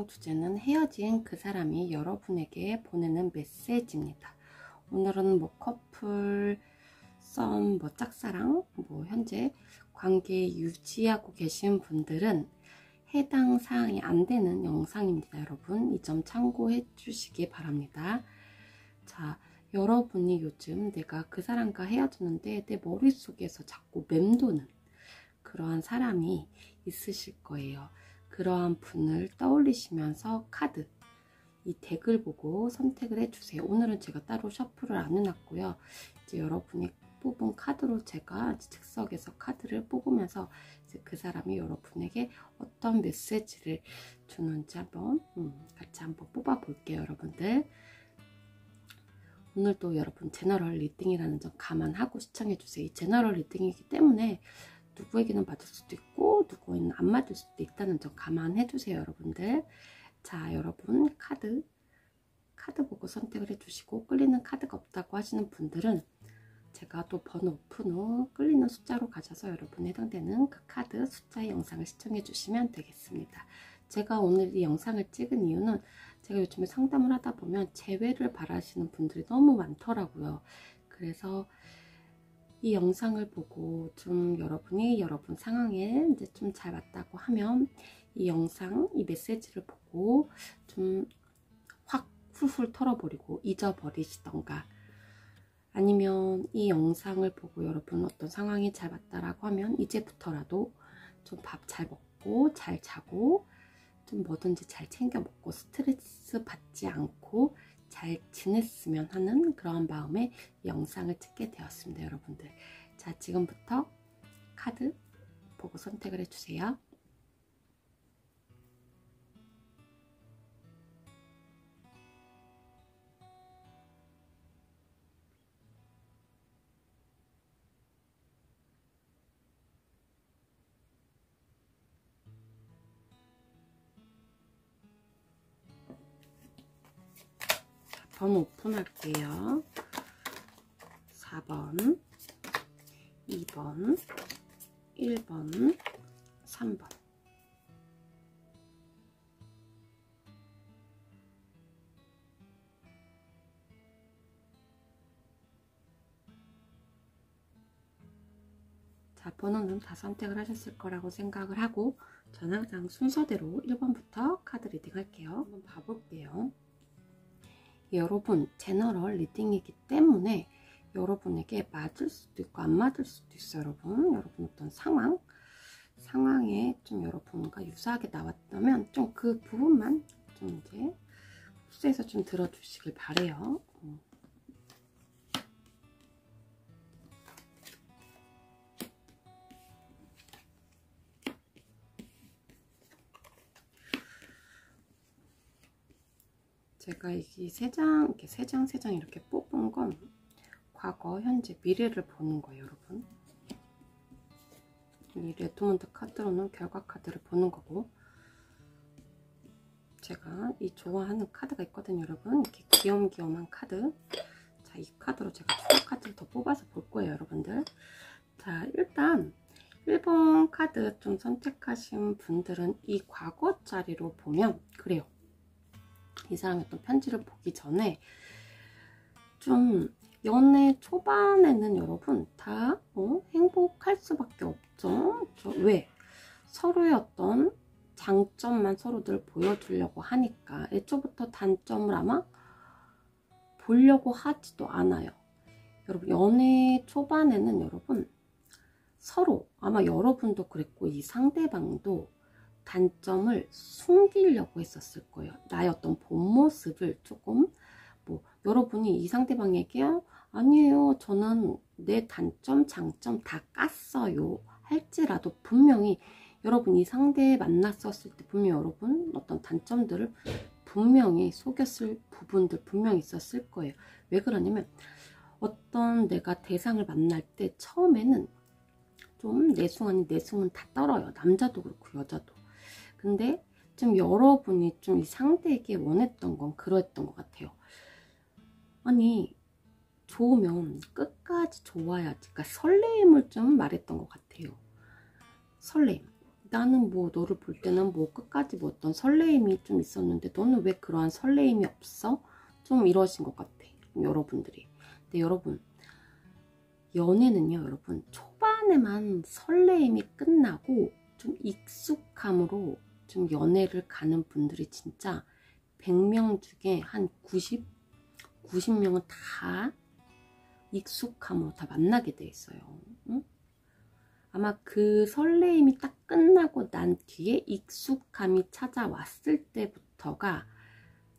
주제는 헤어진 그 사람이 여러분에게 보내는 메시지입니다. 오늘은 뭐 커플, 썸, 뭐 짝사랑, 뭐 현재 관계 유지하고 계신 분들은 해당 사항이 안 되는 영상입니다. 여러분, 이 점 참고해 주시기 바랍니다. 자, 여러분이 요즘 내가 그 사람과 헤어졌는데 내 머릿속에서 자꾸 맴도는 그러한 사람이 있으실 거예요. 그러한 분을 떠올리시면서 카드, 이 덱을 보고 선택을 해주세요. 오늘은 제가 따로 셔플을 안 해놨고요. 이제 여러분이 뽑은 카드로 제가 즉석에서 카드를 뽑으면서 이제 그 사람이 여러분에게 어떤 메시지를 주는지 한번 같이 한번 뽑아 볼게요. 여러분들, 오늘도 여러분 제너럴 리딩이라는 점 감안하고 시청해주세요. 이 제너럴 리딩이기 때문에 누구에게는 맞을 수도 있고 누구에게는 안 맞을 수도 있다는 점 감안해주세요. 여러분들, 자, 여러분 카드 보고 선택을 해주시고, 끌리는 카드가 없다고 하시는 분들은 제가 또 번호 오픈 후 끌리는 숫자로 가셔서 여러분에 해당되는 그 카드 숫자의 영상을 시청해 주시면 되겠습니다. 제가 오늘 이 영상을 찍은 이유는 제가 요즘에 상담을 하다 보면 재회를 바라시는 분들이 너무 많더라고요. 그래서 이 영상을 보고 좀 여러분이 여러분 상황에 이제 좀 잘 맞다고 하면 이 영상, 이 메시지를 보고 좀 확 훌훌 털어버리고 잊어버리시던가, 아니면 이 영상을 보고 여러분 어떤 상황이 잘 맞다라고 하면 이제부터라도 좀 밥 잘 먹고 잘 자고 좀 뭐든지 잘 챙겨 먹고 스트레스 받지 않고 잘 지냈으면 하는 그런 마음에 영상을 찍게 되었습니다. 여러분들, 자, 지금부터 카드 보고 선택을 해주세요. 번호 오픈할게요. 4번, 2번, 1번, 3번. 자, 번호는 다 선택을 하셨을 거라고 생각을 하고 저는 항상 순서대로 1번부터 카드 리딩 할게요. 한번 봐볼게요. 여러분, 제너럴 리딩이기 때문에 여러분에게 맞을 수도 있고 안 맞을 수도 있어요. 여러분 어떤 상황에 좀 여러분과 유사하게 나왔다면 좀 그 부분만 좀 이제 흡수해서 좀 들어주시길 바래요. 제가 이 세 장 이렇게 뽑은 건 과거, 현재, 미래를 보는 거예요. 여러분, 이 레드몬드 카드로는 결과 카드를 보는 거고, 제가 이 좋아하는 카드가 있거든요. 여러분, 이렇게 귀염귀염한 카드. 자, 이 카드로 제가 추가 카드를 더 뽑아서 볼 거예요. 여러분들, 자, 일단 1번 카드 좀 선택하신 분들은 이 과거 자리로 보면 그래요. 이 사람의 어떤 편지를 보기 전에 좀 연애 초반에는 여러분 다 행복할 수밖에 없죠. 왜? 서로의 어떤 장점만 서로들 보여주려고 하니까 애초부터 단점을 아마 보려고 하지도 않아요. 여러분, 연애 초반에는 여러분 서로, 아마 여러분도 그랬고 이 상대방도 단점을 숨기려고 했었을 거예요. 나의 어떤 본 모습을 조금, 뭐 여러분이 이 상대방에게 아니에요, 저는 내 단점 장점 다 깠어요 할지라도 분명히 여러분 이 상대 만났었을 때 분명히 여러분 어떤 단점들을 분명히 속였을 부분들 분명히 있었을 거예요. 왜 그러냐면 어떤 내가 대상을 만날 때 처음에는 좀 내숭 아닌 내숭은 다 떨어요. 남자도 그렇고 여자도. 근데 좀 여러분이 좀 이 상대에게 원했던 건 그랬던 것 같아요. 아니, 좋으면 끝까지 좋아야지. 그러니까 설레임을 좀 말했던 것 같아요. 설레임. 나는 뭐 너를 볼 때는 뭐 끝까지 뭐 어떤 설레임이 좀 있었는데 너는 왜 그러한 설레임이 없어? 좀 이러신 것 같아, 여러분들이. 근데 여러분, 연애는요, 여러분, 초반에만 설레임이 끝나고 좀 익숙함으로 좀 연애를 가는 분들이 진짜 100명 중에 한 90명은 다 익숙함으로 다 만나게 돼 있어요. 응? 아마 그 설레임이 딱 끝나고 난 뒤에 익숙함이 찾아왔을 때부터가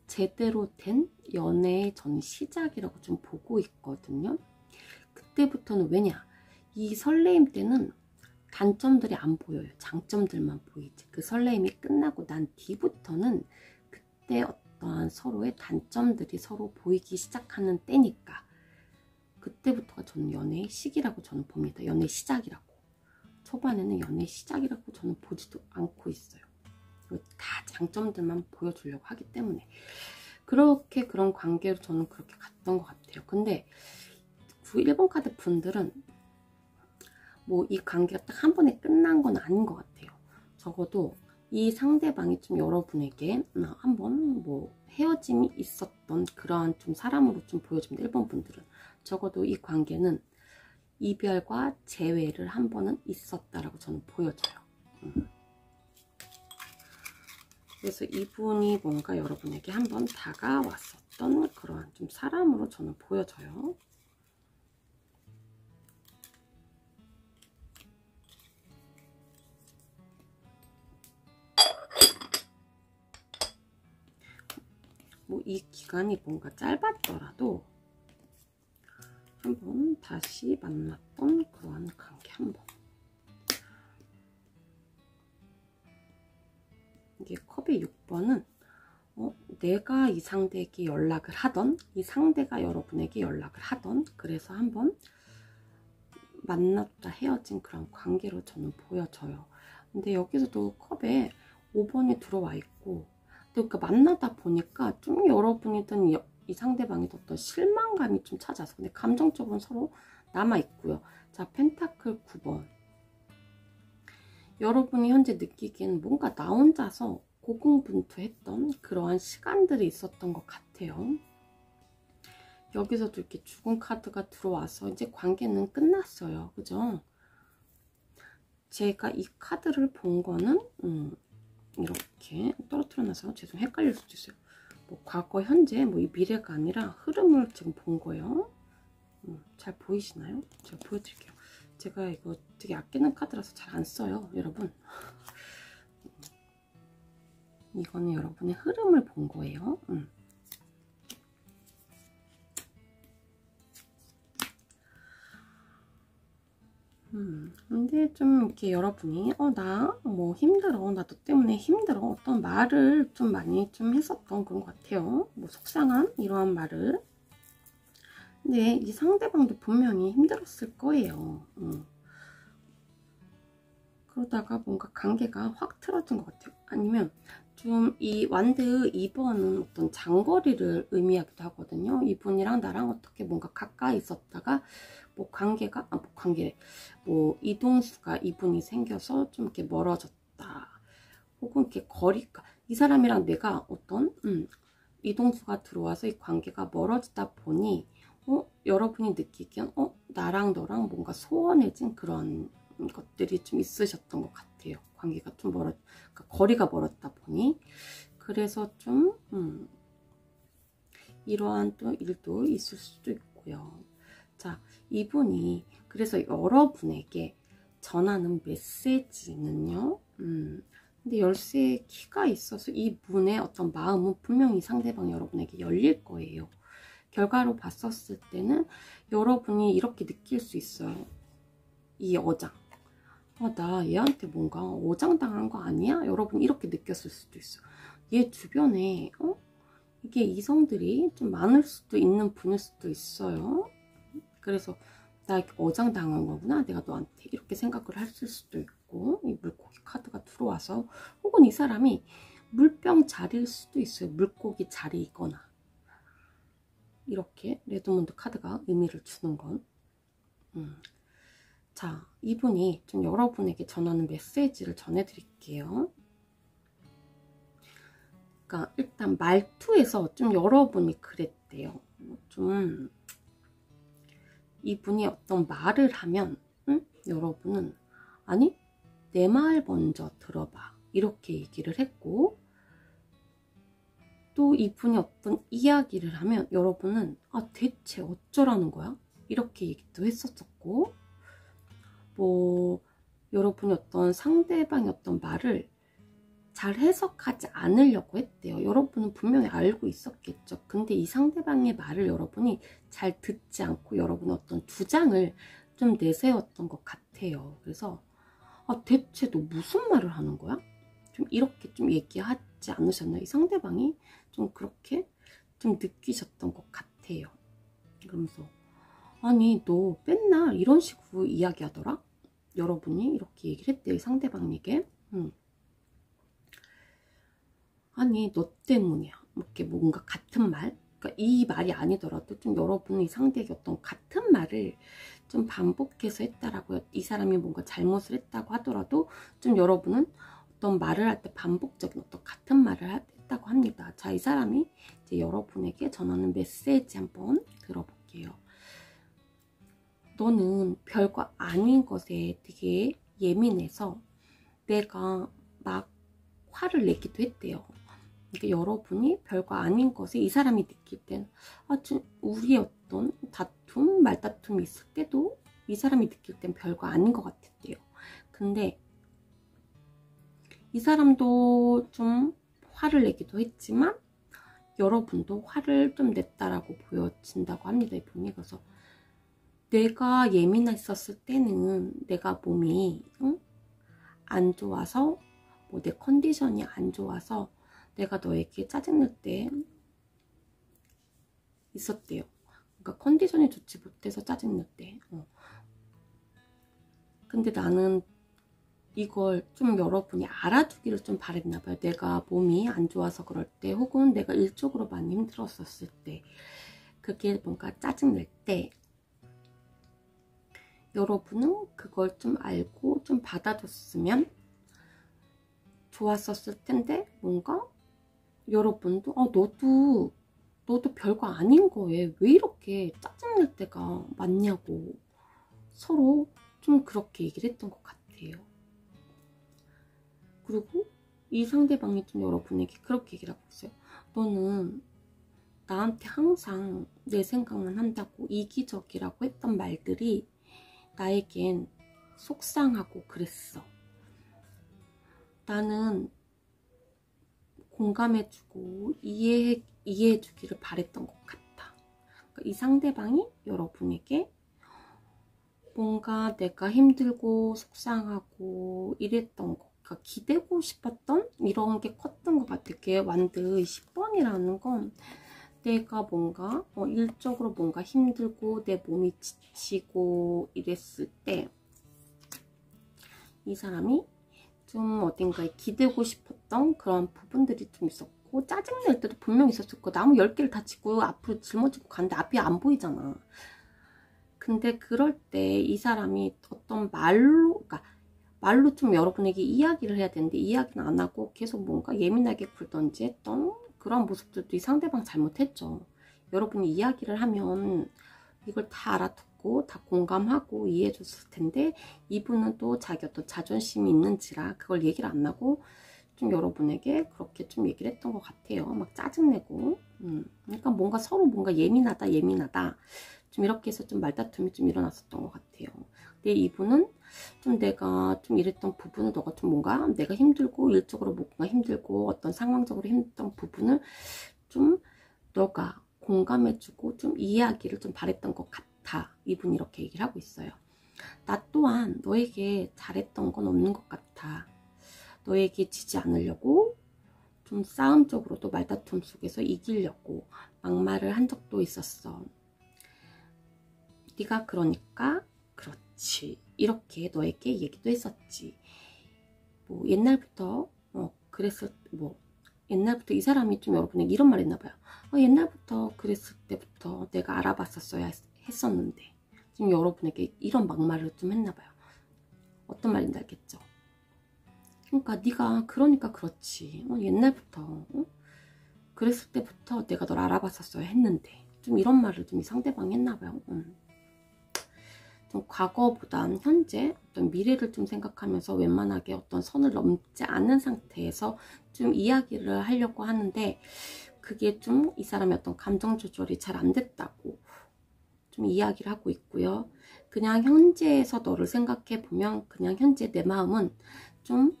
제대로 된 연애의 전 시작이라고 좀 보고 있거든요. 그때부터는 왜냐? 이 설레임 때는 단점들이 안 보여요. 장점들만 보이지. 그 설레임이 끝나고 난 뒤부터는 그때 어떠한 서로의 단점들이 서로 보이기 시작하는 때니까 그때부터가 저는 연애의 시기라고 저는 봅니다. 연애의 시작이라고. 초반에는 연애의 시작이라고 저는 보지도 않고 있어요. 다 장점들만 보여주려고 하기 때문에 그렇게 그런 관계로 저는 그렇게 갔던 것 같아요. 근데 1번 카드 분들은 뭐 이 관계가 딱 한 번에 끝난 건 아닌 것 같아요. 적어도 이 상대방이 좀 여러분에게 한번 뭐 헤어짐이 있었던 그러한 좀 사람으로 좀 보여집니다. 1번 분들은 적어도 이 관계는 이별과 재회를 한 번은 있었다라고 저는 보여져요. 그래서 이분이 뭔가 여러분에게 한번 다가왔었던 그러한 좀 사람으로 저는 보여져요. 뭐 이 기간이 뭔가 짧았더라도 한번 다시 만났던 그러한 관계 한번. 이게 컵의 6번은 내가 이 상대에게 연락을 하던 이 상대가 여러분에게 연락을 하던 그래서 한번 만났다 헤어진 그런 관계로 저는 보여져요. 근데 여기서도 컵에 5번이 들어와 있고 그러니까 만나다 보니까 좀 여러분이든 이 상대방이 어떤 실망감이 좀 찾아서 근데 감정적으로는 서로 남아 있고요. 자, 펜타클 9번. 여러분이 현재 느끼기엔 뭔가 나 혼자서 고군분투했던 그러한 시간들이 있었던 것 같아요. 여기서도 이렇게 죽은 카드가 들어와서 이제 관계는 끝났어요. 그죠? 제가 이 카드를 본 거는 이렇게 떨어뜨려놔서 죄송 헷갈릴 수도 있어요. 뭐 과거, 현재, 뭐 이 미래가 아니라 흐름을 지금 본 거예요. 잘 보이시나요? 제가 보여드릴게요. 제가 이거 되게 아끼는 카드라서 잘 안 써요, 여러분. 이거는 여러분의 흐름을 본 거예요. 근데 좀 이렇게 여러분이 나 뭐 힘들어, 나 너 때문에 힘들어 어떤 말을 좀 많이 좀 했었던 그런 것 같아요. 뭐 속상한 이러한 말을. 근데 이 상대방도 분명히 힘들었을 거예요. 그러다가 뭔가 관계가 확 틀어진 것 같아요. 아니면 좀 이 완드 2번은 어떤 장거리를 의미하기도 하거든요. 이분이랑 나랑 어떻게 뭔가 가까이 있었다가 뭐 관계가 뭐 이동수가 이분이 생겨서 좀 이렇게 멀어졌다. 혹은 이렇게 거리가 이 사람이랑 내가 어떤 이동수가 들어와서 이 관계가 멀어지다 보니 여러분이 느끼기엔 나랑 너랑 뭔가 소원해진 그런 것들이 좀 있으셨던 것 같아요. 관계가 좀 그러니까 거리가 멀었다 보니 그래서 좀 이러한 또 일도 있을 수도 있고요. 자, 이분이 그래서 여러분에게 전하는 메시지는요. 근데 열쇠의 키가 있어서 이분의 어떤 마음은 분명히 상대방 여러분에게 열릴 거예요. 결과로 봤었을 때는 여러분이 이렇게 느낄 수 있어요. 이 어장. 나 얘한테 뭔가 어장당한 거 아니야? 여러분 이렇게 느꼈을 수도 있어요. 얘 주변에 이게 이성들이 좀 많을 수도 있는 분일 수도 있어요. 그래서 나 어장당한 거구나. 내가 너한테 이렇게 생각을 했을 수도 있고 이 물고기 카드가 들어와서 혹은 이 사람이 물병 자리일 수도 있어요. 물고기 자리이거나 이렇게 레드몬드 카드가 의미를 주는 건 자, 이분이 좀 여러분에게 전하는 메시지를 전해드릴게요. 그러니까 일단 말투에서 좀 여러분이 그랬대요. 좀 이분이 어떤 말을 하면 여러분은 아니 내 말 먼저 들어봐 이렇게 얘기를 했고, 또 이분이 어떤 이야기를 하면 여러분은 아 대체 어쩌라는 거야? 이렇게 얘기도 했었었고, 뭐 여러분이 어떤 상대방의 어떤 말을 잘 해석하지 않으려고 했대요. 여러분은 분명히 알고 있었겠죠. 근데 이 상대방의 말을 여러분이 잘 듣지 않고 여러분의 어떤 주장을 좀 내세웠던 것 같아요. 그래서 아 대체 너 무슨 말을 하는 거야? 좀 이렇게 좀 얘기하지 않으셨나요? 이 상대방이 좀 그렇게 좀 느끼셨던 것 같아요. 그러면서 아니 너 맨날 이런 식으로 이야기하더라? 여러분이 이렇게 얘기를 했대요. 이 상대방에게. 아니 너 때문이야. 이렇게 뭔가 같은 말, 그러니까 이 말이 아니더라도 좀 여러분이 상대에게 어떤 같은 말을 좀 반복해서 했다라고요. 이 사람이 뭔가 잘못을 했다고 하더라도 좀 여러분은 어떤 말을 할 때 반복적인 어떤 같은 말을 했다고 합니다. 자, 이 사람이 이제 여러분에게 전하는 메시지 한번 들어볼게요. 너는 별거 아닌 것에 되게 예민해서 내가 막 화를 내기도 했대요. 그러니까 여러분이 별거 아닌 것에 이 사람이 느낄 땐 우리의 어떤 다툼, 말다툼이 있을 때도 이 사람이 느낄 땐 별거 아닌 것 같았대요. 근데 이 사람도 좀 화를 내기도 했지만 여러분도 화를 좀 냈다라고 보여진다고 합니다. 이분이. 그래서 내가 예민했었을 때는 내가 몸이 안 좋아서 뭐 내 컨디션이 안 좋아서 내가 너에게 짜증낼 때 있었대요. 그러니까 컨디션이 좋지 못해서 짜증낼 때. 근데 나는 이걸 좀 여러분이 알아두기를 좀 바랬나봐요. 내가 몸이 안 좋아서 그럴 때, 혹은 내가 일적으로 많이 힘들었었을 때, 그게 뭔가 짜증낼 때 여러분은 그걸 좀 알고 좀 받아줬으면 좋았었을 텐데, 뭔가 여러분도 너도 별거 아닌 거에 왜 이렇게 짜증낼 때가 많냐고 서로 좀 그렇게 얘기를 했던 것 같아요. 그리고 이 상대방이 좀 여러분에게 그렇게 얘기를 하고 있어요. 너는 나한테 항상 내 생각만 한다고 이기적이라고 했던 말들이 나에겐 속상하고 그랬어. 나는 공감해주고 이해해주기를 바랬던 것 같아. 그러니까 이 상대방이 여러분에게 뭔가 내가 힘들고 속상하고 이랬던 거, 그러니까 기대고 싶었던 이런 게 컸던 것 같아. 이게 완드 10번이라는 건 내가 뭔가 일적으로 뭔가 힘들고 내 몸이 지치고 이랬을 때 이 사람이 좀 어딘가에 기대고 싶었던 그런 부분들이 좀 있었고, 짜증낼 때도 분명히 있었을 거야. 나무 10개를 다 짓고 앞으로 짊어지고 가는데 앞이 안 보이잖아. 근데 그럴 때 이 사람이 어떤 그러니까 말로 좀 여러분에게 이야기를 해야 되는데 이야기는 안 하고 계속 뭔가 예민하게 굴던지 했던 그런 모습들도 이 상대방 잘못했죠. 여러분이 이야기를 하면 이걸 다 알아듣고 다 공감하고 이해해 줬을 텐데, 이분은 또 자기 어떤 자존심이 있는지라 그걸 얘기를 안 하고 좀 여러분에게 그렇게 좀 얘기를 했던 것 같아요. 막 짜증내고. 그러니까 뭔가 서로 뭔가 예민하다 좀 이렇게 해서 좀 말다툼이 좀 일어났었던 것 같아요. 근데 이분은 좀 내가 좀 이랬던 부분을 너가 좀 뭔가 내가 힘들고 일적으로 뭔가 힘들고 어떤 상황적으로 힘들던 부분을 좀 너가 공감해주고 좀 이해하기를 좀 바랬던 것 같아. 이분이 이렇게 얘기를 하고 있어요. 나 또한 너에게 잘했던 건 없는 것 같아. 너에게 지지 않으려고 좀 싸움적으로도 말다툼 속에서 이기려고 막말을 한 적도 있었어. 네가 그러니까 그렇지 이렇게 너에게 얘기도 했었지. 뭐 옛날부터 옛날부터 이 사람이 좀 여러분에게 이런 말 했나 봐요. 옛날부터 그랬을 때부터 내가 알아봤었어야 했었는데 좀 여러분에게 이런 막말을 좀 했나봐요. 어떤 말인지 알겠죠? 그러니까 네가 그러니까 그렇지. 옛날부터 그랬을 때부터 내가 널 알아봤었어야 했는데, 좀 이런 말을 좀 이 상대방이 했나봐요. 좀 과거보단 현재, 어떤 미래를 좀 생각하면서 웬만하게 어떤 선을 넘지 않은 상태에서 좀 이야기를 하려고 하는데, 그게 좀 이 사람의 어떤 감정 조절이 잘 안 됐다고 좀 이야기를 하고 있고요. 그냥 현재에서 너를 생각해 보면 그냥 현재 내 마음은 좀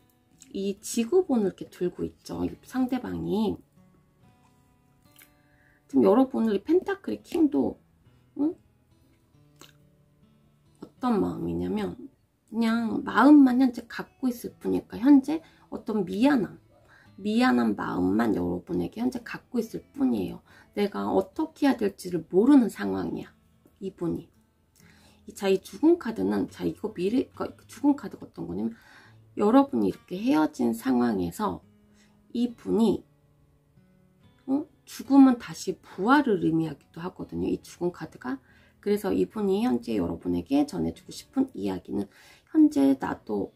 이 지구본을 이렇게 들고 있죠. 상대방이. 지금 여러분을 이 펜타클의 킹도 어떤 마음이냐면 그냥 마음만 현재 갖고 있을 뿐이니까 현재 어떤 미안한 마음만 여러분에게 현재 갖고 있을 뿐이에요. 내가 어떻게 해야 될지를 모르는 상황이야, 이분이. 자, 이 죽은 카드는, 자, 이거 죽은 카드가 어떤 거냐면, 여러분이 이렇게 헤어진 상황에서 이분이 죽음은 다시 부활을 의미하기도 하거든요, 이 죽은 카드가. 그래서 이분이 현재 여러분에게 전해주고 싶은 이야기는, 현재 나도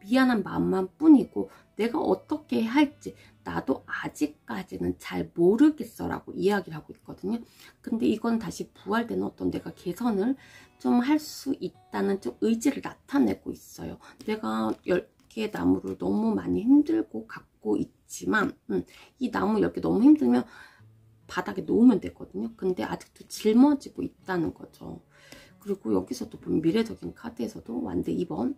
미안한 마음만 뿐이고 내가 어떻게 할지 나도 아직까지는 잘 모르겠어 라고 이야기를 하고 있거든요. 근데 이건 다시 부활되는 어떤 내가 개선을 좀 할 수 있다는 좀 의지를 나타내고 있어요. 내가 10개의 나무를 너무 많이 힘들고 갖고 있지만 이 나무 10개 너무 힘들면 바닥에 놓으면 되거든요. 근데 아직도 짊어지고 있다는 거죠. 그리고 여기서도 보면 미래적인 카드에서도 완대 2번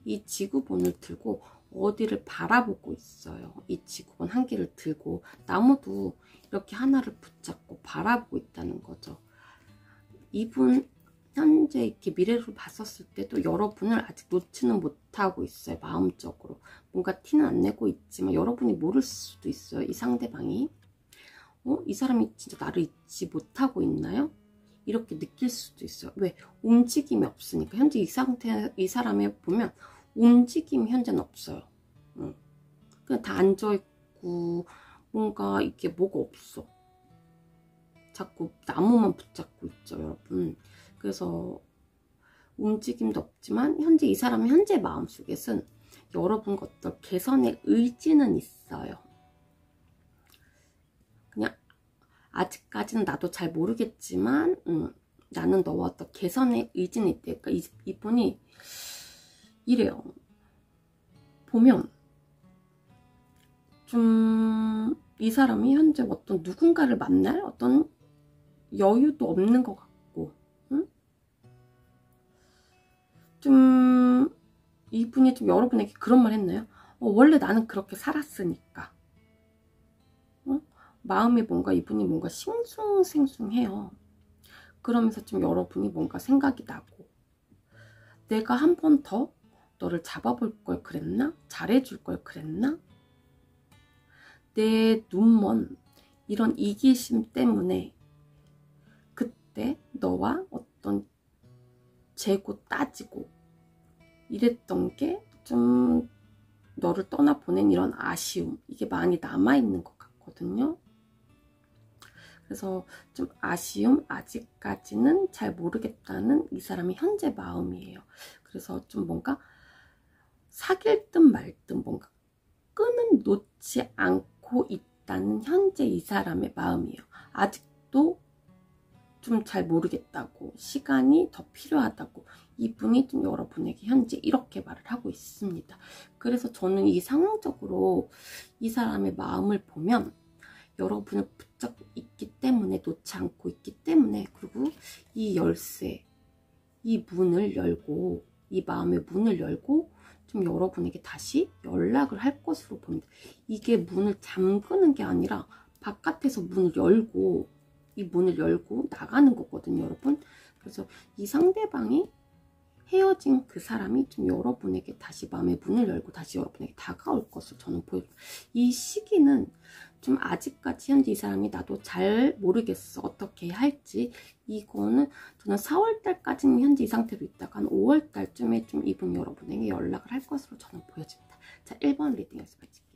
이 지구본을 들고 어디를 바라보고 있어요. 이 지구본 한 개를 들고 나무도 이렇게 하나를 붙잡고 바라보고 있다는 거죠. 이분 현재 이렇게 미래로 봤었을 때도 여러분을 아직 놓지는 못하고 있어요. 마음적으로 뭔가 티는 안 내고 있지만 여러분이 모를 수도 있어요. 이 상대방이 이 사람이 진짜 나를 잊지 못하고 있나요? 이렇게 느낄 수도 있어요. 왜? 움직임이 없으니까. 현재 이 상태, 이 사람에 보면 움직임이 현재는 없어요. 그냥 다 앉아있고 뭔가 이게 뭐가 없어. 자꾸 나무만 붙잡고 있죠, 여러분. 그래서 움직임도 없지만 현재 이 사람의 현재 마음속에는 여러분과 어떤 개선의 의지는 있어요. 그냥 아직까지는 나도 잘 모르겠지만 나는 너와 어떤 개선의 의지는 있대. 그러니까 이분이 이래요. 보면 좀 이 사람이 현재 어떤 누군가를 만날 어떤 여유도 없는 것 같고 좀 이분이 좀 여러분에게 그런 말 했나요? 원래 나는 그렇게 살았으니까 마음이 뭔가 이분이 뭔가 싱숭생숭해요. 그러면서 좀 여러분이 뭔가 생각이 나고 내가 한 번 더 너를 잡아볼 걸 그랬나? 잘해줄 걸 그랬나? 내 눈먼 이런 이기심 때문에 그때 너와 어떤 재고 따지고 이랬던 게 좀 너를 떠나보낸 이런 아쉬움 이게 많이 남아있는 것 같거든요. 그래서 좀 아쉬움 아직까지는 잘 모르겠다는 이 사람의 현재 마음이에요. 그래서 좀 뭔가 사귈 듯 말 듯 뭔가 끈은 놓지 않고 있다는 현재 이 사람의 마음이에요. 아직도 좀 잘 모르겠다고 시간이 더 필요하다고 이분이 좀 여러분에게 현재 이렇게 말을 하고 있습니다. 그래서 저는 이 상황적으로 이 사람의 마음을 보면 여러분을 붙잡고 있기 때문에 놓지 않고 있기 때문에 그리고 이 열쇠 이 문을 열고 이 마음의 문을 열고 좀 여러분에게 다시 연락을 할 것으로 봅니다. 이게 문을 잠그는 게 아니라 바깥에서 문을 열고 이 문을 열고 나가는 거거든요, 여러분. 그래서 이 상대방이 헤어진 그 사람이 좀 여러분에게 다시 마음의 문을 열고 다시 여러분에게 다가올 것으로 저는 보여요. 이 시기는 좀 아직까지 현재 이 사람이 나도 잘 모르겠어 어떻게 해야 할지 이거는 저는 4월달까지는 현재 이 상태로 있다가 한 5월달쯤에 좀 이분 여러분에게 연락을 할 것으로 저는 보여집니다. 자, 1번 리딩 여기서 마칠게요.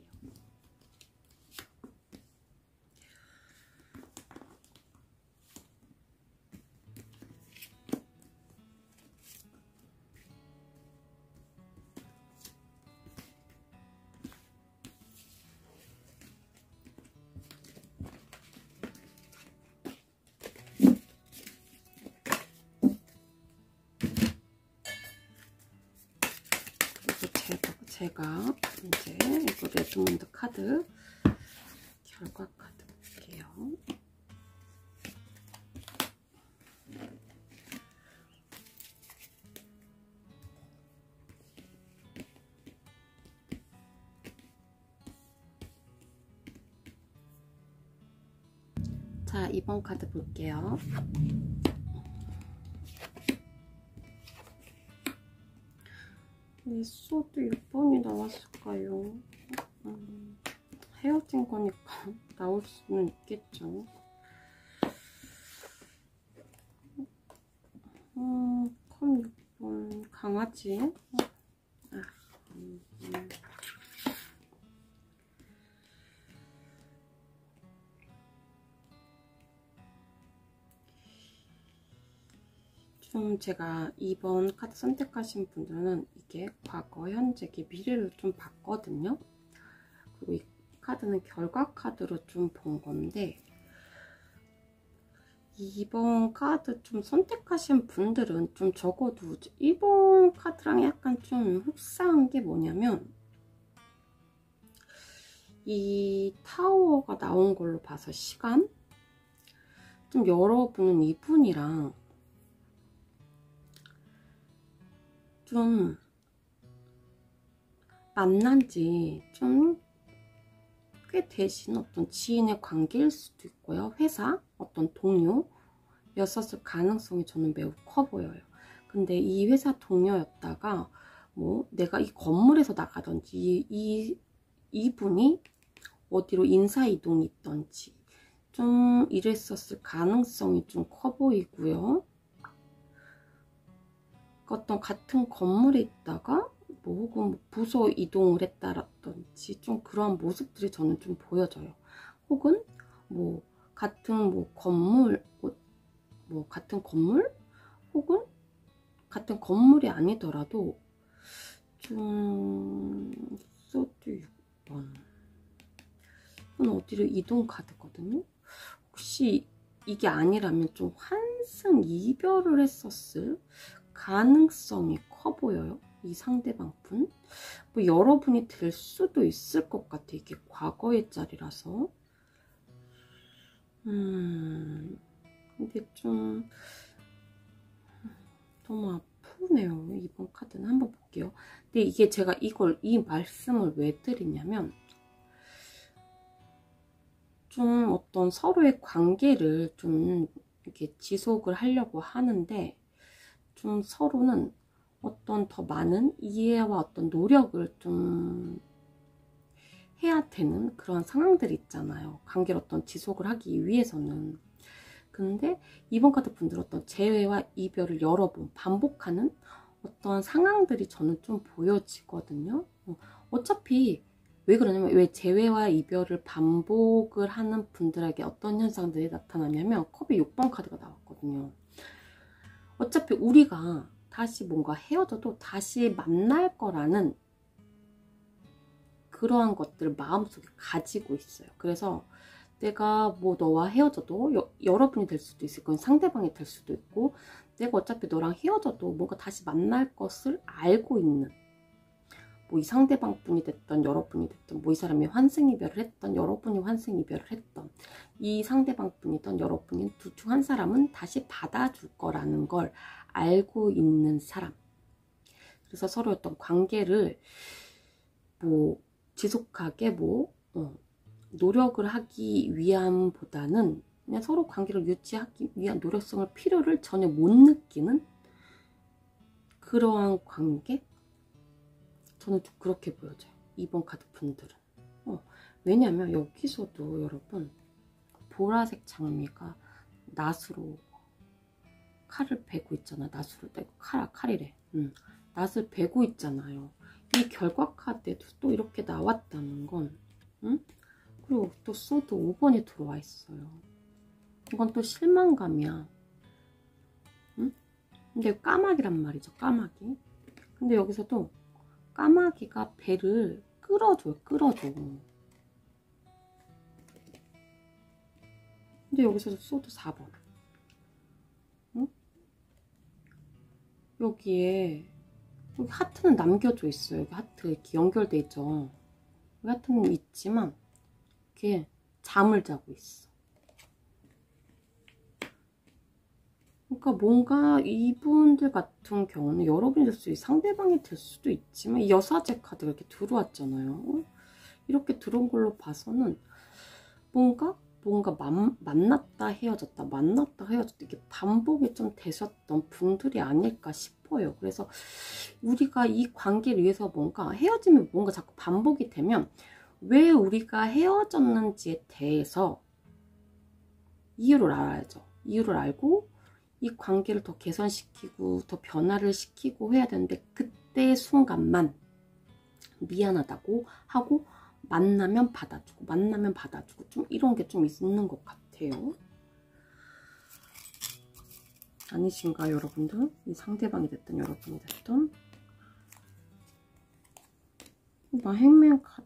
제가 이제 이거 레드몬드 카드 결과 카드 볼게요. 자, 이번 카드 볼게요. 왜 소도 6번이 나왔을까요? 헤어진 거니까 나올 수는 있겠죠. 컴 6번 강아지. 좀 제가 2번 카드 선택하신 분들은 이게 과거, 현재, 미래를 좀 봤거든요. 그리고 이 카드는 결과 카드로 좀 본 건데 2번 카드 좀 선택하신 분들은 좀 적어도 1번 카드랑 약간 좀 흡사한 게 뭐냐면 이 타워가 나온 걸로 봐서 시간? 좀 여러분은 이분이랑 좀 만난 지 좀 꽤 되신 어떤 지인의 관계일 수도 있고요. 회사, 어떤 동료였었을 가능성이 저는 매우 커 보여요. 근데 이 회사 동료였다가 뭐 내가 이 건물에서 나가든지 이분이 어디로 인사이동이 있던지 좀 이랬었을 가능성이 좀 커 보이고요. 어떤 같은 건물에 있다가 뭐 혹은 부서 이동을 했다라든지 좀 그러한 모습들이 저는 좀 보여져요. 혹은 뭐 같은 건물 같은 건물 혹은 같은 건물이 아니더라도 좀 소드 6번 이건 어디로 이동 카드거든요. 혹시 이게 아니라면 좀 환승 이별을 했었을 가능성이 커 보여요. 이 상대방 분. 뭐 여러분이 될 수도 있을 것 같아. 이게 과거의 짤이라서. 근데 좀 너무 아프네요. 이번 카드는 한번 볼게요. 근데 이게 제가 이 말씀을 왜 드리냐면 좀 어떤 서로의 관계를 좀 이렇게 지속을 하려고 하는데 좀 서로는 어떤 더 많은 이해와 어떤 노력을 좀 해야 되는 그런 상황들이 있잖아요. 관계를 어떤 지속을 하기 위해서는. 근데 이번 카드 분들 어떤 재회와 이별을 여러 번 반복하는 어떤 상황들이 저는 좀 보여지거든요. 어차피 왜 그러냐면 왜 재회와 이별을 반복을 하는 분들에게 어떤 현상들이 나타나냐면 컵이 6번 카드가 나왔거든요. 어차피 우리가 다시 뭔가 헤어져도 다시 만날 거라는 그러한 것들을 마음속에 가지고 있어요. 그래서 내가 뭐 너와 헤어져도 여러분이 될 수도 있을 거고 상대방이 될 수도 있고 내가 어차피 너랑 헤어져도 뭔가 다시 만날 것을 알고 있는 뭐 이 상대방 분이 됐던 여러분이 됐던 뭐 이 사람이 환승이별을 했던 여러분이 환승이별을 했던 이 상대방 분이던 여러분인 둘 중 한 사람은 다시 받아줄 거라는 걸 알고 있는 사람. 그래서 서로 어떤 관계를 뭐 지속하게 노력을 하기 위함보다는 그냥 서로 관계를 유지하기 위한 노력성을 필요를 전혀 못 느끼는 그러한 관계? 저는 좀 그렇게 보여져요. 이번 카드 분들은. 왜냐면 여기서도 여러분 보라색 장미가 낫으로 칼을 베고 있잖아. 낫으로 칼이래. 낫을 베고 있잖아요. 이 결과 카드에도 또 이렇게 나왔다는 건 그리고 또 소드 5번이 들어와 있어요. 이건 또 실망감이야. 근데 까마귀란 말이죠. 까마귀. 근데 여기서도 까마귀가 배를 끌어줘요. 끌어줘. 근데 여기서도 소드 4번. 여기에 여기 하트는 남겨져 있어요. 여기 하트 이렇게 연결돼 있죠. 여기 하트는 있지만 이렇게 잠을 자고 있어. 그러니까 뭔가 이분들 같은 경우는 여러분이 될 수 있고 상대방이 될 수도 있지만 이 여사제 카드가 이렇게 들어왔잖아요. 이렇게 들어온 걸로 봐서는 뭔가 만났다 헤어졌다 만났다 헤어졌다 이게 반복이 좀 되셨던 분들이 아닐까 싶어요. 그래서 우리가 이 관계를 위해서 뭔가 헤어지면 뭔가 자꾸 반복이 되면 왜 우리가 헤어졌는지에 대해서 이유를 알아야죠. 이유를 알고 이 관계를 더 개선시키고 더 변화를 시키고 해야 되는데 그때 순간만 미안하다고 하고 만나면 받아주고 좀 이런 게 좀 있는 것 같아요. 아니신가요, 여러분들? 이 상대방이 됐든 여러분이 됐든. 나 행맨 카드.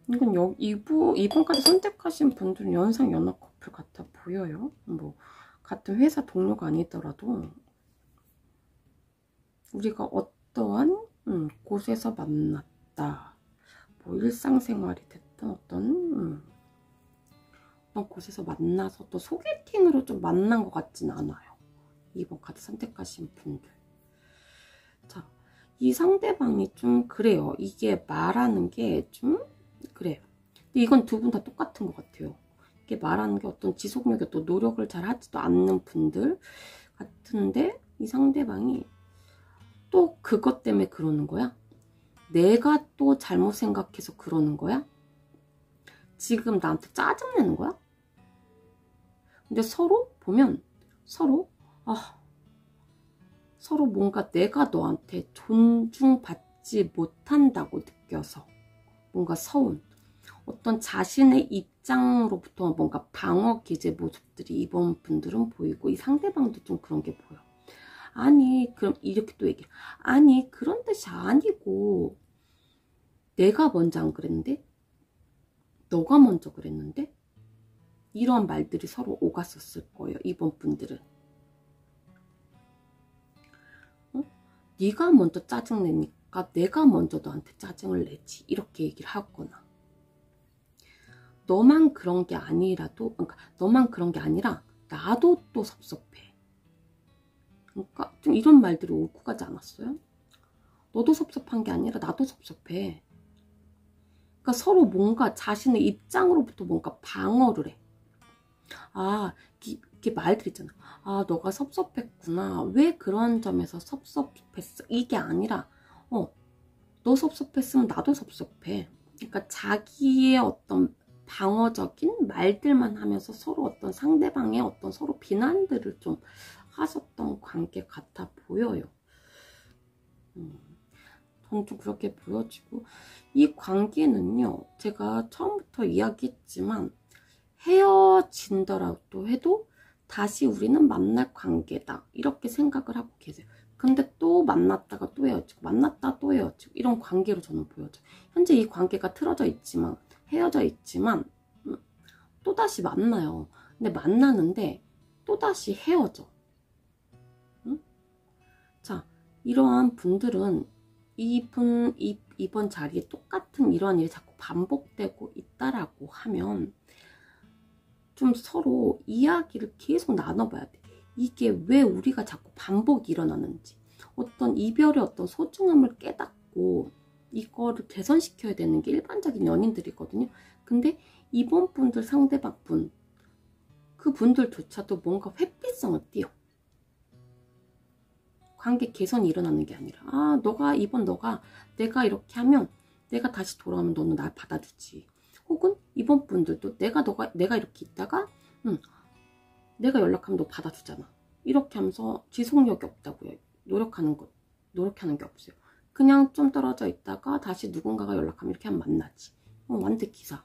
이건 이번까지 선택하신 분들은 연상 연하 커플 같아 보여요. 뭐 같은 회사 동료가 아니더라도 우리가 어떠한 곳에서 만났다. 뭐 일상생활이 됐든 어떤 곳에서 만나서 또 소개팅으로 좀 만난 것 같진 않아요. 이번 카드 선택하신 분들. 자, 이 상대방이 좀 그래요. 이게 말하는 게 좀 그래요. 근데 이건 두 분 다 똑같은 것 같아요. 이게 말하는 게 어떤 지속력이 또 노력을 잘 하지도 않는 분들 같은데 이 상대방이 또 그것 때문에 그러는 거야? 내가 또 잘못 생각해서 그러는 거야? 지금 나한테 짜증내는 거야? 근데 서로 보면 서로 뭔가 내가 너한테 존중받지 못한다고 느껴서 뭔가 서운 어떤 자신의 입장으로부터 뭔가 방어 기제 모습들이 이번 분들은 보이고 이 상대방도 좀 그런 게 보여. 아니 그럼 이렇게 또 얘기해. 아니 그런 뜻이 아니고 내가 먼저 안 그랬는데? 너가 먼저 그랬는데? 이런 말들이 서로 오갔었을 거예요. 이번 분들은. 네가 먼저 짜증내니까 내가 먼저 너한테 짜증을 내지. 이렇게 얘기를 하거나. 너만 그런 게 아니라도, 그러니까 너만 그런 게 아니라 나도 또 섭섭해. 그러니까 좀 이런 말들이 오고 가지 않았어요? 너도 섭섭한 게 아니라 나도 섭섭해. 그러니까 서로 뭔가 자신의 입장으로부터 뭔가 방어를 해. 아, 이렇게 말들 있잖아. 아, 너가 섭섭했구나. 왜 그런 점에서 섭섭했어? 이게 아니라, 너 섭섭했으면 나도 섭섭해. 그러니까 자기의 어떤 방어적인 말들만 하면서 서로 어떤 상대방의 어떤 서로 비난들을 좀 하셨던 관계 같아 보여요. 저는 좀 그렇게 보여지고, 이 관계는요, 제가 처음부터 이야기했지만, 헤어진더라도 해도 다시 우리는 만날 관계다. 이렇게 생각을 하고 계세요. 근데 또 만났다가 또 헤어지고, 만났다 또 헤어지고, 이런 관계로 저는 보여져요. 현재 이 관계가 틀어져 있지만, 헤어져 있지만, 또다시 만나요. 근데 만나는데, 또다시 헤어져. 응? 자, 이러한 분들은 이번 자리에 똑같은 이러한 일이 자꾸 반복되고 있다라고 하면 좀 서로 이야기를 계속 나눠봐야 돼. 이게 왜 우리가 자꾸 반복이 일어나는지, 어떤 이별의 어떤 소중함을 깨닫고 이거를 개선시켜야 되는 게 일반적인 연인들이거든요. 근데 이번 분들 상대방 분, 그 분들조차도 뭔가 회피성을 띠어. 관계 개선이 일어나는 게 아니라, 아, 너가 내가 이렇게 하면 내가 다시 돌아오면 너는 날 받아주지. 혹은 이번 분들도 내가 이렇게 있다가 내가 연락하면 너 받아주잖아. 이렇게 하면서 지속력이 없다고요. 노력하는 게 없어요. 그냥 좀 떨어져 있다가 다시 누군가가 연락하면 이렇게 하면 만나지. 완전 기사.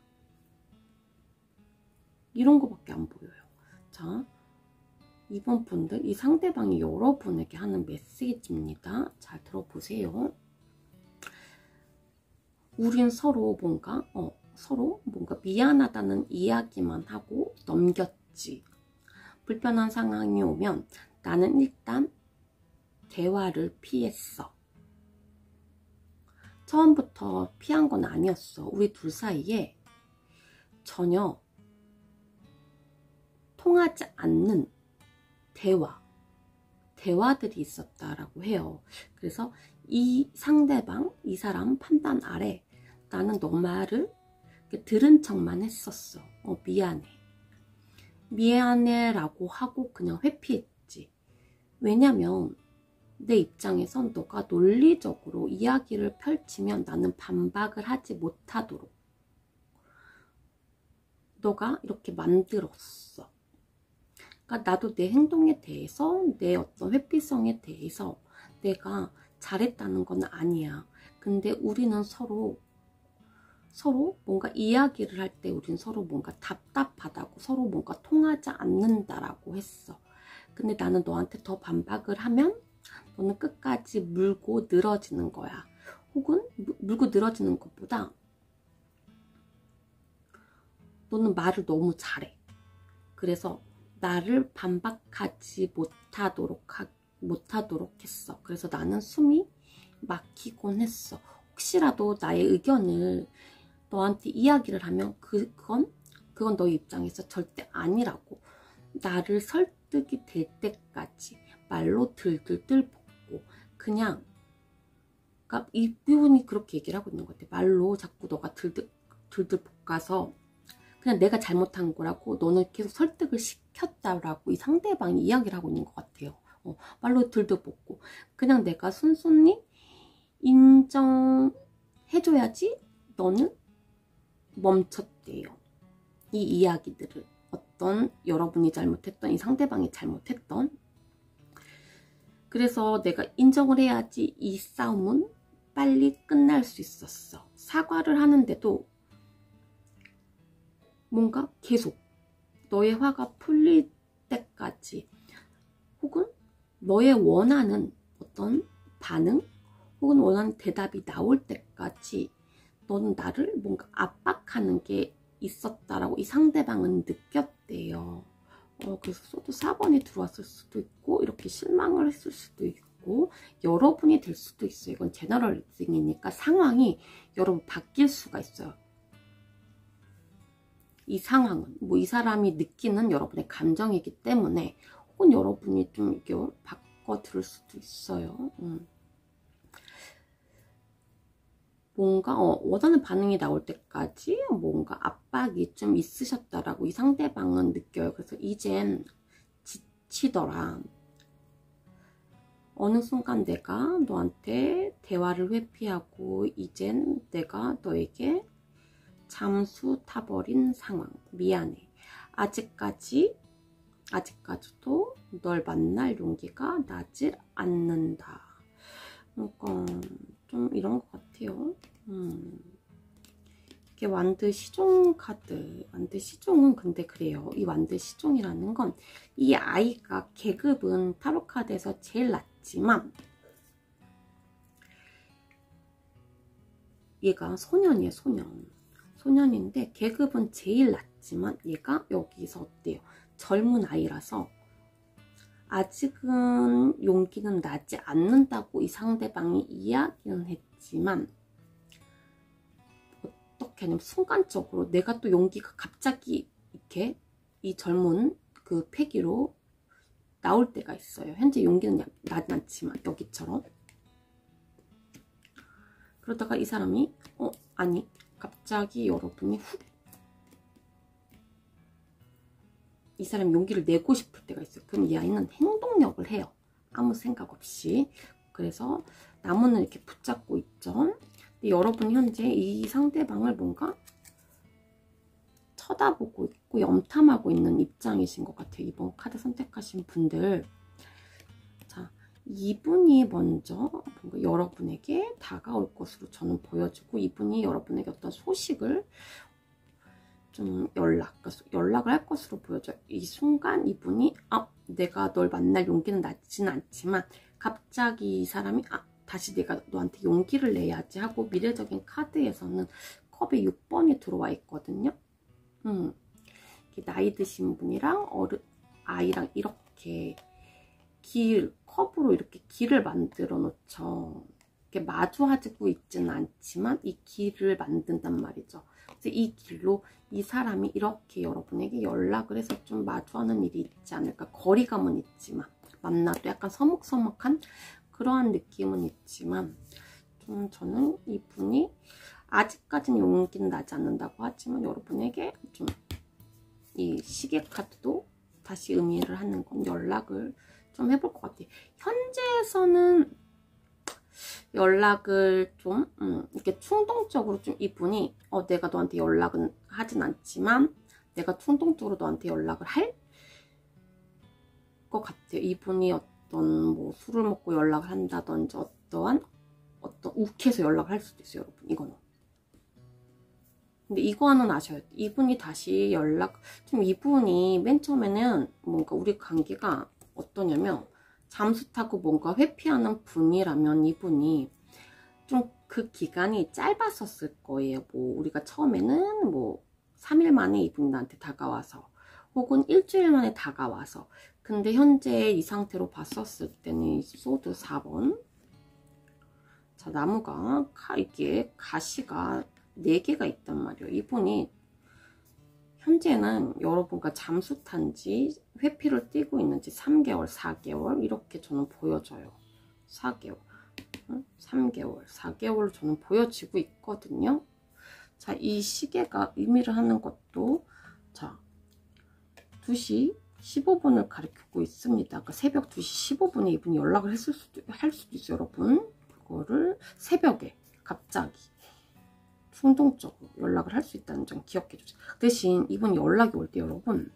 이런 거밖에 안 보여요. 자, 이번 분들, 이 상대방이 여러분에게 하는 메시지입니다. 잘 들어보세요. 우린 서로 뭔가 미안하다는 이야기만 하고 넘겼지. 불편한 상황이 오면 나는 일단 대화를 피했어. 처음부터 피한 건 아니었어. 우리 둘 사이에 전혀 통하지 않는 대화들이 있었다라고 해요. 그래서 이 상대방, 이 사람 판단 아래 나는 너 말을 들은 척만 했었어. 미안해 라고 하고 그냥 회피했지. 왜냐면 내 입장에선 너가 논리적으로 이야기를 펼치면 나는 반박을 하지 못하도록 너가 이렇게 만들었어. 그러니까 나도 내 행동에 대해서, 내 어떤 회피성에 대해서 내가 잘했다는 건 아니야. 근데 우리는 서로 뭔가 이야기를 할 때 우린 서로 뭔가 답답하다고, 서로 뭔가 통하지 않는다라고 했어. 근데 나는 너한테 더 반박을 하면 너는 끝까지 물고 늘어지는 거야. 혹은 물고 늘어지는 것보다 너는 말을 너무 잘해. 그래서 나를 반박하지 못하도록 했어. 그래서 나는 숨이 막히곤 했어. 혹시라도 나의 의견을 너한테 이야기를 하면 그건 너의 입장에서 절대 아니라고. 나를 설득이 될 때까지 말로 들들들 볶고 그냥, 그러니까 이분이 그렇게 얘기를 하고 있는 것 같아. 말로 자꾸 너가 들들 볶아서 그냥 내가 잘못한 거라고 너는 계속 설득을 시켰다라고 이 상대방이 이야기를 하고 있는 것 같아요. 말로 들들 볶고 그냥 내가 순순히 인정해줘야지 너는 멈췄대요. 이 이야기들을 어떤 여러분이 잘못했던, 이 상대방이 잘못했던. 그래서 내가 인정을 해야지 이 싸움은 빨리 끝날 수 있었어. 사과를 하는데도 뭔가 계속 너의 화가 풀릴 때까지, 혹은 너의 원하는 어떤 반응 혹은 원하는 대답이 나올 때까지 너는 나를 뭔가 압박하는 게 있었다라고 이 상대방은 느꼈대요. 그래서 소드 4번이 들어왔을 수도 있고 이렇게 실망을 했을 수도 있고 여러분이 될 수도 있어요. 이건 제너럴 리딩이니까 상황이 여러분 바뀔 수가 있어요. 이 상황은 이 사람이 느끼는 여러분의 감정이기 때문에, 혹은 여러분이 좀 이게 바꿔 들을 수도 있어요. 뭔가 원하는 반응이 나올 때까지 뭔가 압박이 좀 있으셨다라고 이 상대방은 느껴요. 그래서 이젠 지치더라. 어느 순간 내가 너한테 대화를 회피하고 이젠 내가 너에게 잠수 타버린 상황. 미안해. 아직까지도 널 만날 용기가 나질 않는다. 그러니까 좀 이런 것 같아요. 이게 완드 시종 카드. 완드 시종은 근데 그래요. 이 완드 시종이라는 건 이 아이가 계급은 타로 카드에서 제일 낮지만 얘가 소년이에요. 소년인데 계급은 제일 낮지만 얘가 여기서 어때요? 젊은 아이라서 아직은 용기는 나지 않는다고 이 상대방이 이야기는 했지만, 어떻게 하냐면 순간적으로 내가 또 용기가 갑자기 이렇게 이 젊은 그 패기로 나올 때가 있어요. 현재 용기는 나지 않지만 여기처럼. 그러다가 이 사람이 아니 갑자기 여러분이 이 사람이 용기를 내고 싶을 때가 있어요. 그럼 이 아이는 행동력을 해요. 아무 생각 없이. 그래서 나무는 이렇게 붙잡고 있죠. 근데 여러분이 현재 이 상대방을 뭔가 쳐다보고 있고 염탐하고 있는 입장이신 것 같아요. 이번 카드 선택하신 분들. 자, 이분이 먼저 뭔가 여러분에게 다가올 것으로 저는 보여지고, 이분이 여러분에게 어떤 소식을 좀 연락을 할 것으로 보여져요. 이 순간 이분이 내가 널 만날 용기는 나지는 않지만 갑자기 이 사람이 다시 내가 너한테 용기를 내야지 하고, 미래적인 카드에서는 컵에 6번이 들어와 있거든요. 나이 드신 분이랑 아이랑 이렇게 길 컵으로 이렇게 길을 만들어 놓죠. 이렇게 마주하고 있지는 않지만 이 길을 만든단 말이죠. 그래서 이 길로 이 사람이 이렇게 여러분에게 연락을 해서 좀 마주하는 일이 있지 않을까. 거리감은 있지만 만나도 약간 서먹서먹한 그러한 느낌은 있지만 좀 저는 이분이 아직까지는 용기는 나지 않는다고 하지만 여러분에게 좀 이 시계 카드도 다시 의미를 하는 건 연락을 좀 해볼 것 같아요. 현재에서는 연락을 좀 이렇게 충동적으로 좀 이분이 내가 너한테 연락은 하진 않지만 내가 충동적으로 너한테 연락을 할 것 같아요. 이분이 어떤 뭐 술을 먹고 연락을 한다든지 어떤 욱해서 연락을 할 수도 있어요, 여러분. 이거는. 근데 이거는 아셔야 돼요. 이분이 다시 좀 이분이 맨 처음에는 뭔가 우리 관계가 어떠냐면 잠수 타고 뭔가 회피하는 분이라면 이분이 좀 그 기간이 짧았었을 거예요. 뭐 우리가 처음에는 뭐 3일 만에 이분이 나한테 다가와서 혹은 일주일 만에 다가와서 근데 현재 이 상태로 봤었을 때는 소드 4번 자 나무가 이게 가시가 4개가 있단 말이에요. 이분이 현재는 여러분과 잠수 탄지 회피를 뛰고 있는지 3개월, 4개월 이렇게 저는 보여져요. 4개월, 3개월, 4개월 저는 보여지고 있거든요. 자, 이 시계가 의미를 하는 것도 자 2시 15분을 가리키고 있습니다. 그러니까 새벽 2시 15분에 이분이 연락을 할 수도 있어요, 여러분. 그거를 새벽에 갑자기 충동적으로 연락을 할 수 있다는 점 기억해 주세요. 대신 이분이 연락이 올 때 여러분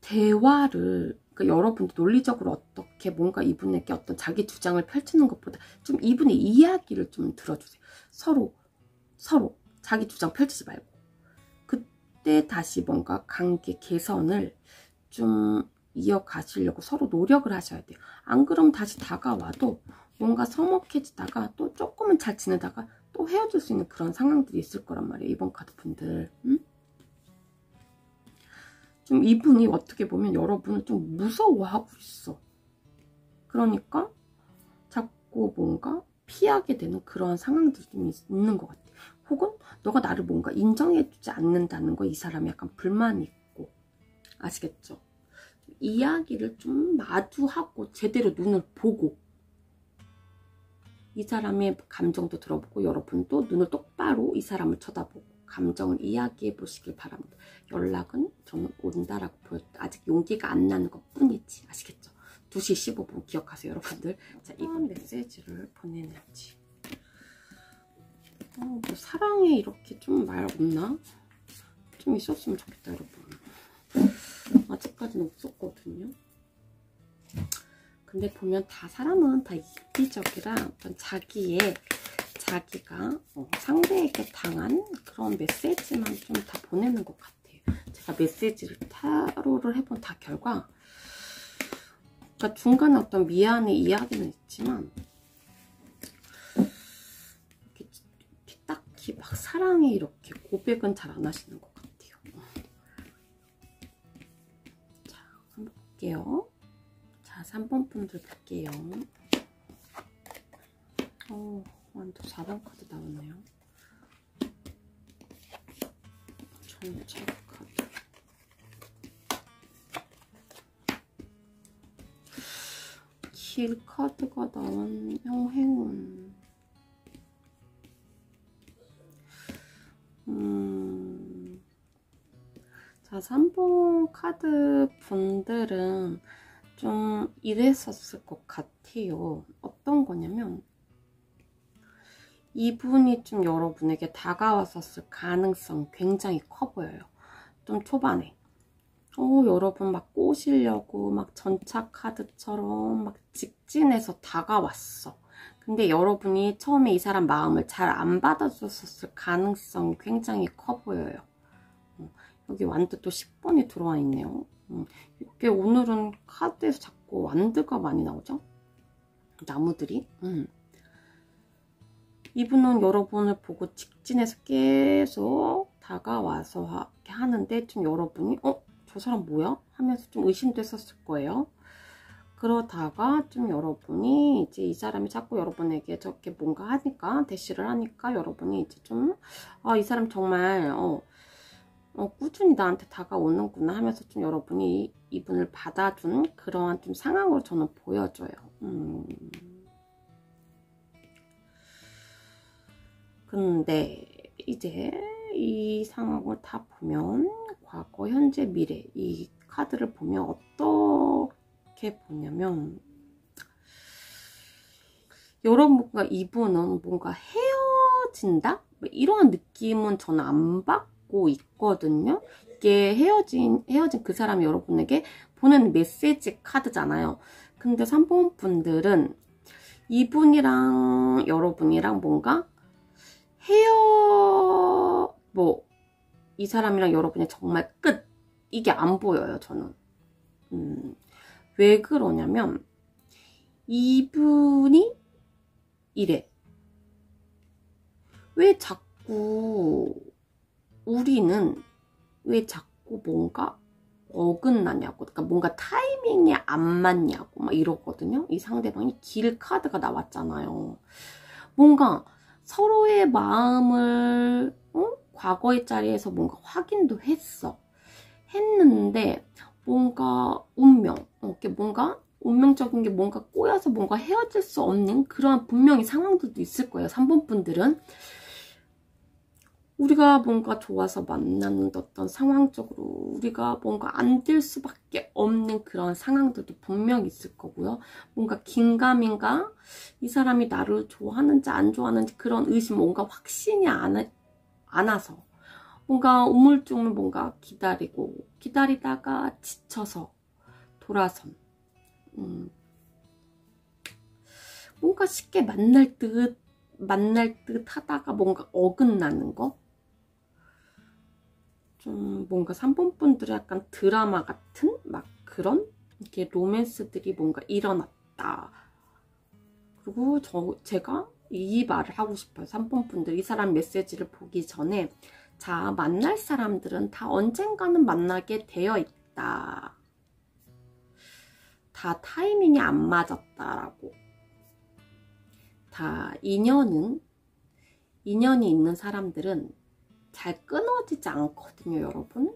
대화를 그러니까 여러분도 논리적으로 어떻게 뭔가 이분에게 어떤 자기 주장을 펼치는 것보다 좀 이분의 이야기를 좀 들어주세요. 서로 자기 주장 펼치지 말고 그때 다시 뭔가 관계 개선을 좀 이어가시려고 서로 노력을 하셔야 돼요. 안 그러면 다시 다가와도 뭔가 서먹해지다가 또 조금은 잘 지내다가 또 헤어질 수 있는 그런 상황들이 있을 거란 말이에요. 이번 카드 분들. 좀 이분이 어떻게 보면 여러분을 좀 무서워하고 있어. 그러니까 자꾸 뭔가 피하게 되는 그런 상황들이 좀 있는 것 같아요. 혹은 너가 나를 뭔가 인정해주지 않는다는 거 이 사람이 약간 불만이 있고 아시겠죠? 이야기를 좀 마주하고 제대로 눈을 보고 이 사람의 감정도 들어보고 여러분도 눈을 똑바로 이 사람을 쳐다보고 감정을 이야기해 보시길 바랍니다. 연락은 저는 온다라고 보여도 아직 용기가 안 나는 것 뿐이지. 아시겠죠? 2시 15분 기억하세요, 여러분들. 자, 이번 메시지를 보내는지. 뭐 사랑에 이렇게 좀 말 없나? 좀 있었으면 좋겠다, 여러분. 아직까지는 없었거든요. 근데 보면 다 사람은 다 이기적이라 어떤 자기가 상대에게 당한 그런 메시지만 좀 다 보내는 것 같아요. 제가 메시지를 타로를 해본 다 결과 그러니까 중간에 어떤 미안의 이야기는 있지만 이렇게 딱히 막 사랑에 이렇게 고백은 잘 안 하시는 것 같아요. 자, 한번 볼게요. 자, 3번 분들 볼게요. 완전 4번 카드 나왔네요. 전체 카드. 길 카드가 나온 행운. 자, 3번 카드 분들은 좀 이랬었을 것 같아요. 어떤 거냐면 이분이 좀 여러분에게 다가왔었을 가능성 굉장히 커 보여요. 좀 초반에 여러분 막 꼬시려고 막 전차 카드처럼 막 직진해서 다가왔어. 근데 여러분이 처음에 이 사람 마음을 잘 안 받아줬었을 가능성이 굉장히 커 보여요. 여기 완드 또 10번이 들어와 있네요. 이게 오늘은 카드에서 자꾸 완드가 많이 나오죠? 나무들이. 이분은 여러분을 보고 직진해서 계속 다가와서 하는데 좀 여러분이 저 사람 뭐야? 하면서 좀 의심됐었을 거예요. 그러다가 좀 여러분이 이제 이 사람이 자꾸 여러분에게 저렇게 뭔가 하니까, 대시를 하니까 여러분이 이제 좀, 이 사람 정말, 꾸준히 나한테 다가오는구나 하면서 좀 여러분이 이분을 받아준 그러한 좀 상황으로 저는 보여져요. 근데 이제 이 상황을 다 보면 과거, 현재, 미래 이 카드를 보면 어떻게 보냐면 여러분과 이분은 뭔가 헤어진다? 이런 느낌은 저는 안 받고 있거든요. 이게 헤어진 그 사람이 여러분에게 보낸 메시지 카드잖아요. 근데 3번 분들은 이분이랑 여러분이랑 뭔가 이 사람이랑 여러분이 정말 끝! 이게 안 보여요, 저는. 왜 그러냐면, 이분이 이래. 왜 자꾸 뭔가 어긋나냐고. 그러니까 뭔가 타이밍이 안 맞냐고 막 이러거든요. 이 상대방이 길 카드가 나왔잖아요. 뭔가 서로의 마음을 과거의 자리에서 뭔가 확인도 했는데 뭔가 뭔가 운명적인 게 뭔가 꼬여서 뭔가 헤어질 수 없는 그러한 분명히 상황들도 있을 거예요. 3번 분들은 우리가 뭔가 좋아서 만나는 어떤 상황적으로 우리가 뭔가 안 될 수밖에 없는 그런 상황들도 분명히 있을 거고요. 뭔가 긴가민가 이 사람이 나를 좋아하는지 안 좋아하는지 그런 의심, 뭔가 확신이 안 와서 뭔가 우물쭈물 뭔가 기다리다가 지쳐서 돌아선 뭔가 쉽게 만날 듯 하다가 뭔가 어긋나는 거. 좀 뭔가 3번 분들은 약간 드라마 같은 막 그런 이렇게 로맨스들이 뭔가 일어났다. 그리고 제가 이 말을 하고 싶어요. 3번 분들 이 사람 메시지를 보기 전에 자, 만날 사람들은 다 언젠가는 만나게 되어 있다. 다 타이밍이 안 맞았다라고. 다 인연이 있는 사람들은 잘 끊어지지 않거든요, 여러분.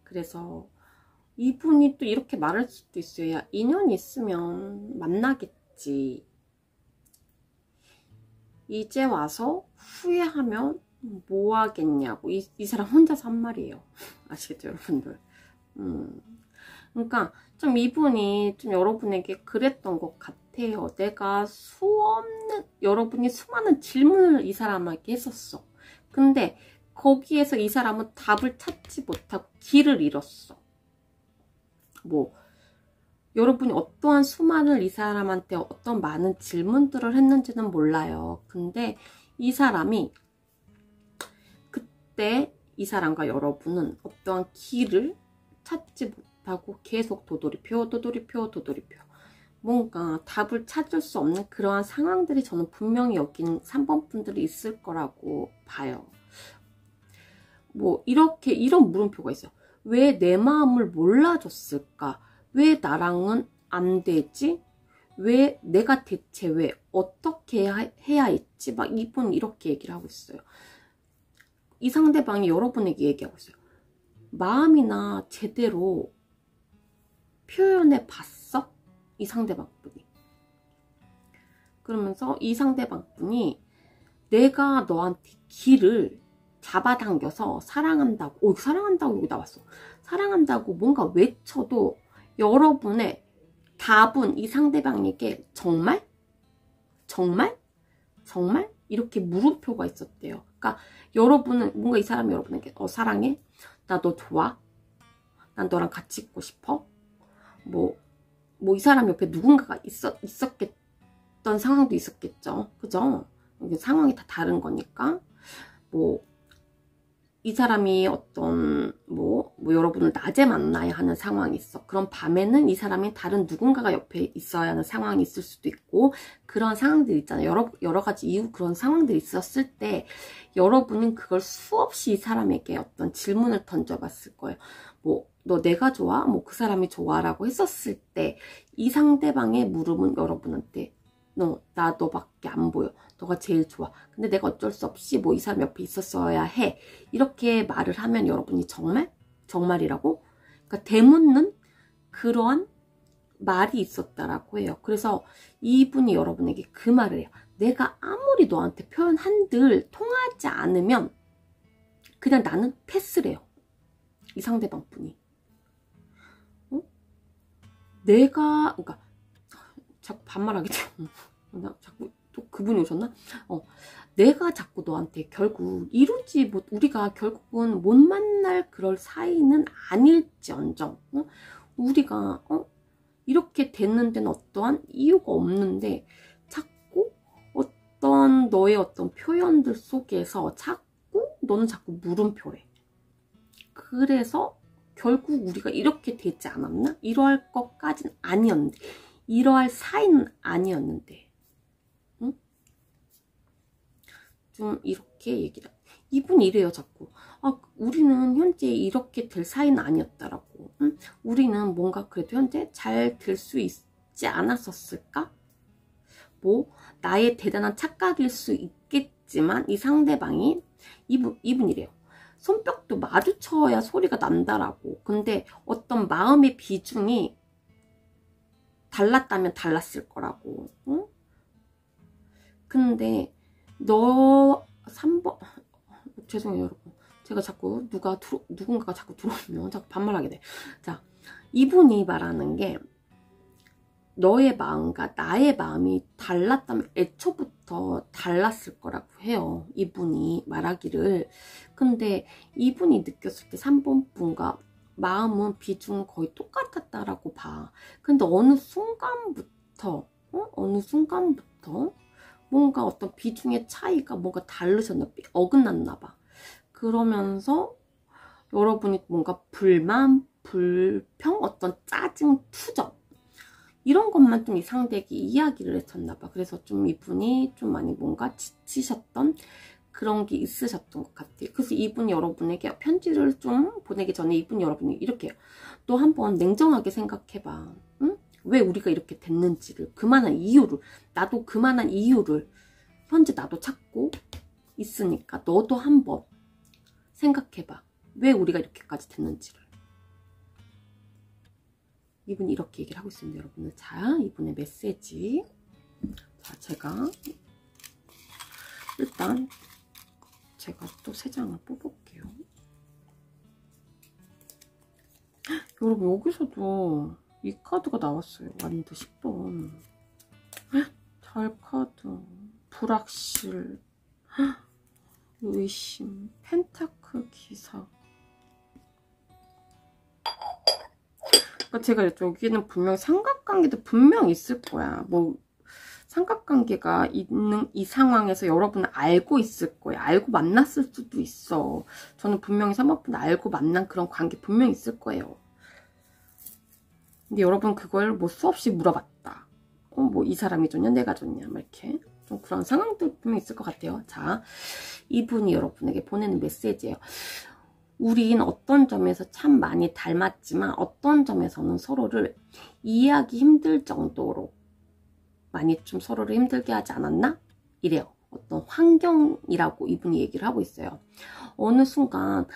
그래서 이분이 또 이렇게 말할 수도 있어요. 야, 인연이 있으면 만나겠지. 이제 와서 후회하면 뭐 하겠냐고. 이 사람 혼자서 한 말이에요. 아시겠죠, 여러분들? 그러니까 좀 이분이 좀 여러분에게 그랬던 것 같아요. 내가 여러분이 수많은 질문을 이 사람에게 했었어. 근데 거기에서 이 사람은 답을 찾지 못하고 길을 잃었어. 여러분이 어떠한 수많은 이 사람한테 어떤 많은 질문들을 했는지는 몰라요. 근데 이 사람이 그때 이 사람과 여러분은 어떠한 길을 찾지 못하고 계속 도돌이표 뭔가 답을 찾을 수 없는 그러한 상황들이 저는 분명히 여긴 3번 분들이 있을 거라고 봐요. 이런 물음표가 있어요. 왜 내 마음을 몰라줬을까? 왜 나랑은 안 되지? 왜 내가 대체 왜 어떻게 해야 했지? 막 이분 이렇게 얘기를 하고 있어요. 이 상대방이 여러분에게 얘기하고 있어요. 마음이나 제대로 표현해 봤어? 이 상대방 분이. 그러면서 이 상대방 분이 내가 너한테 길을 잡아당겨서 사랑한다고, 사랑한다고 여기 나왔어. 사랑한다고 뭔가 외쳐도 여러분의 답은 이 상대방에게 정말? 이렇게 물음표가 있었대요. 그러니까 여러분은 뭔가 이 사람이 여러분에게 사랑해? 나 너 좋아? 난 너랑 같이 있고 싶어? 이 사람 옆에 누군가가 있었던 상황도 있었겠죠. 그죠? 이게 상황이 다 다른 거니까. 이 사람이 어떤 여러분을 낮에 만나야 하는 상황이 있어. 그럼 밤에는 이 사람이 다른 누군가가 옆에 있어야 하는 상황이 있을 수도 있고, 그런 상황들이 있잖아요. 여러 가지 이유 그런 상황들이 있었을 때 여러분은 그걸 수없이 이 사람에게 어떤 질문을 던져봤을 거예요. 너 내가 좋아? 뭐 그 사람이 좋아? 라고 했었을 때 이 상대방의 물음은 여러분한테 나 너밖에 안 보여. 너가 제일 좋아. 근데 내가 어쩔 수 없이 뭐 이 사람 옆에 있었어야 해. 이렇게 말을 하면 여러분이 정말이라고? 그러니까 되묻는 그러한 말이 있었다라고 해요. 그래서 이분이 여러분에게 그 말을 해요. 내가 아무리 너한테 표현한들 통하지 않으면 그냥 나는 패스를 해요. 이 상대방 분이. 그러니까 자꾸 반말하게 돼요. 자꾸 또 그분이 오셨나? 내가 자꾸 너한테 결국 이루지 못, 우리가 결국은 못 만날 그럴 사이는 아닐지언정, 우리가 이렇게 됐는 데는 어떠한 이유가 없는데 자꾸 어떤 너의 어떤 표현들 속에서 너는 자꾸 물음표래. 그래서 결국 우리가 이렇게 되지 않았나? 이러할 것까진 아니었는데, 이러할 사이는 아니었는데, 응? 좀 이렇게 얘기를. 이분이 이래요, 자꾸. 우리는 현재 이렇게 될 사이는 아니었다라고. 응? 우리는 뭔가 그래도 현재 잘 될 수 있지 않았었을까? 뭐 나의 대단한 착각일 수 있겠지만 이 상대방이 이분이래요. 손뼉도 마주쳐야 소리가 난다라고. 근데 어떤 마음의 비중이 달랐다면 달랐을 거라고. 응? 근데 너 3번 죄송해요 여러분. 제가 자꾸 누군가가 자꾸 들어오면 자꾸 반말하게 돼. 자, 이분이 말하는 게 너의 마음과 나의 마음이 달랐다면 애초부터 달랐을 거라고 해요. 이분이 말하기를. 근데 이분이 느꼈을 때 3번 분과 마음은 비중은 거의 똑같았다라고 봐. 근데 어느 순간부터 뭔가 어떤 비중의 차이가 뭔가 다르셨나, 어긋났나 봐. 그러면서 여러분이 뭔가 불만, 불평, 어떤 짜증, 투정 이런 것만 좀 이 상대에게 이야기를 했었나 봐. 그래서 좀 이분이 좀 많이 뭔가 지치셨던 그런 게 있으셨던 것 같아요. 그래서 이분이 여러분에게 편지를 좀 보내기 전에 이분이 여러분이 이렇게 해요. 너 한번 냉정하게 생각해봐. 응? 왜 우리가 이렇게 됐는지를, 그만한 이유를, 나도 그만한 이유를 현재 나도 찾고 있으니까 너도 한번 생각해봐. 왜 우리가 이렇게까지 됐는지를. 이분이 이렇게 얘기를 하고 있습니다, 여러분들. 자, 이분의 메시지. 자, 제가 일단 또 3장을 뽑을게요. 여러분, 여기서도 이 카드가 나왔어요. 완드 10번. 달 카드. 불확실. 의심. 펜타클 기사. 제가 여기는 분명히 삼각관계도 분명 있을 거야. 뭐 삼각관계가 있는 이 상황에서 여러분은 알고 있을 거야. 알고 만났을 수도 있어. 저는 분명히 3번 알고 만난 그런 관계 분명히 있을 거예요. 근데 여러분 그걸 뭐 수없이 물어봤다. 뭐 이 사람이 좋냐 내가 좋냐 막 이렇게 좀 그런 상황들 분명히 있을 것 같아요. 자, 이분이 여러분에게 보내는 메시지예요. 우린 어떤 점에서 참 많이 닮았지만 어떤 점에서는 서로를 이해하기 힘들 정도로 많이 좀 서로를 힘들게 하지 않았나? 이래요. 어떤 환경이라고 이분이 얘기를 하고 있어요. 어느 순간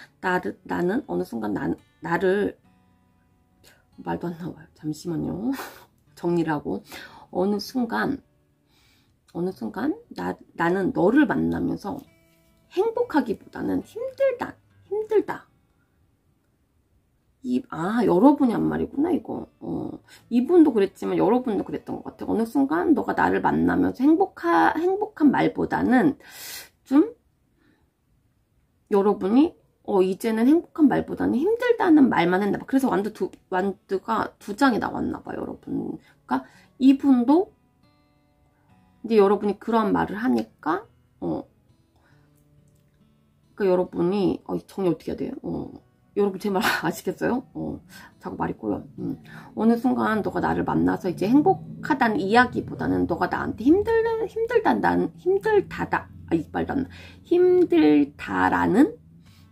나는 어느 순간 나를 말도 안 나와요. 잠시만요. 정리를 하고 어느 순간 나는 너를 만나면서 행복하기보다는 힘들다. 여러분이 한 말이구나, 이거. 이분도 그랬지만 여러분도 그랬던 것 같아요. 어느 순간 너가 나를 만나면서 행복한 말보다는 좀 여러분이 이제는 행복한 말보다는 힘들다는 말만 했나 봐. 그래서 완드가 2장이 나왔나 봐, 여러분. 그러니까 이분도 이제 여러분이 그런 말을 하니까 그러니까 여러분이 정리 어떻게 해야 돼요? 여러분 제 말 아시겠어요? 자꾸 말이 꼬여. 어느 순간 너가 나를 만나서 이제 행복하다는 이야기보다는 너가 나한테 힘들다라는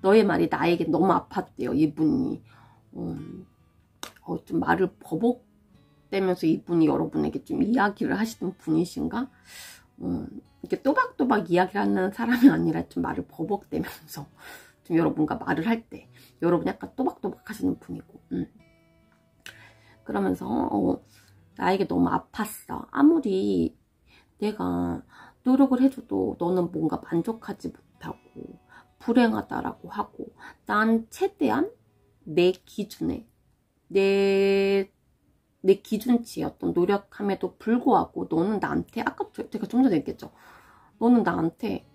너의 말이 나에게 너무 아팠대요. 이분이. 좀 말을 버벅대면서 이분이 여러분에게 좀 이야기를 하시는 분이신가? 이렇게 또박또박 이야기를 하는 사람이 아니라 좀 말을 버벅대면서 좀 여러분과 말을 할 때 여러분 약간 또박또박 하시는 분이고, 그러면서 나에게 너무 아팠어. 아무리 내가 노력을 해줘도 너는 뭔가 만족하지 못하고 불행하다라고 하고, 난 최대한 내 기준에 내 기준치의 어떤 노력함에도 불구하고 너는 나한테, 아까 제가 좀 전에 얘기했죠, 너는 나한테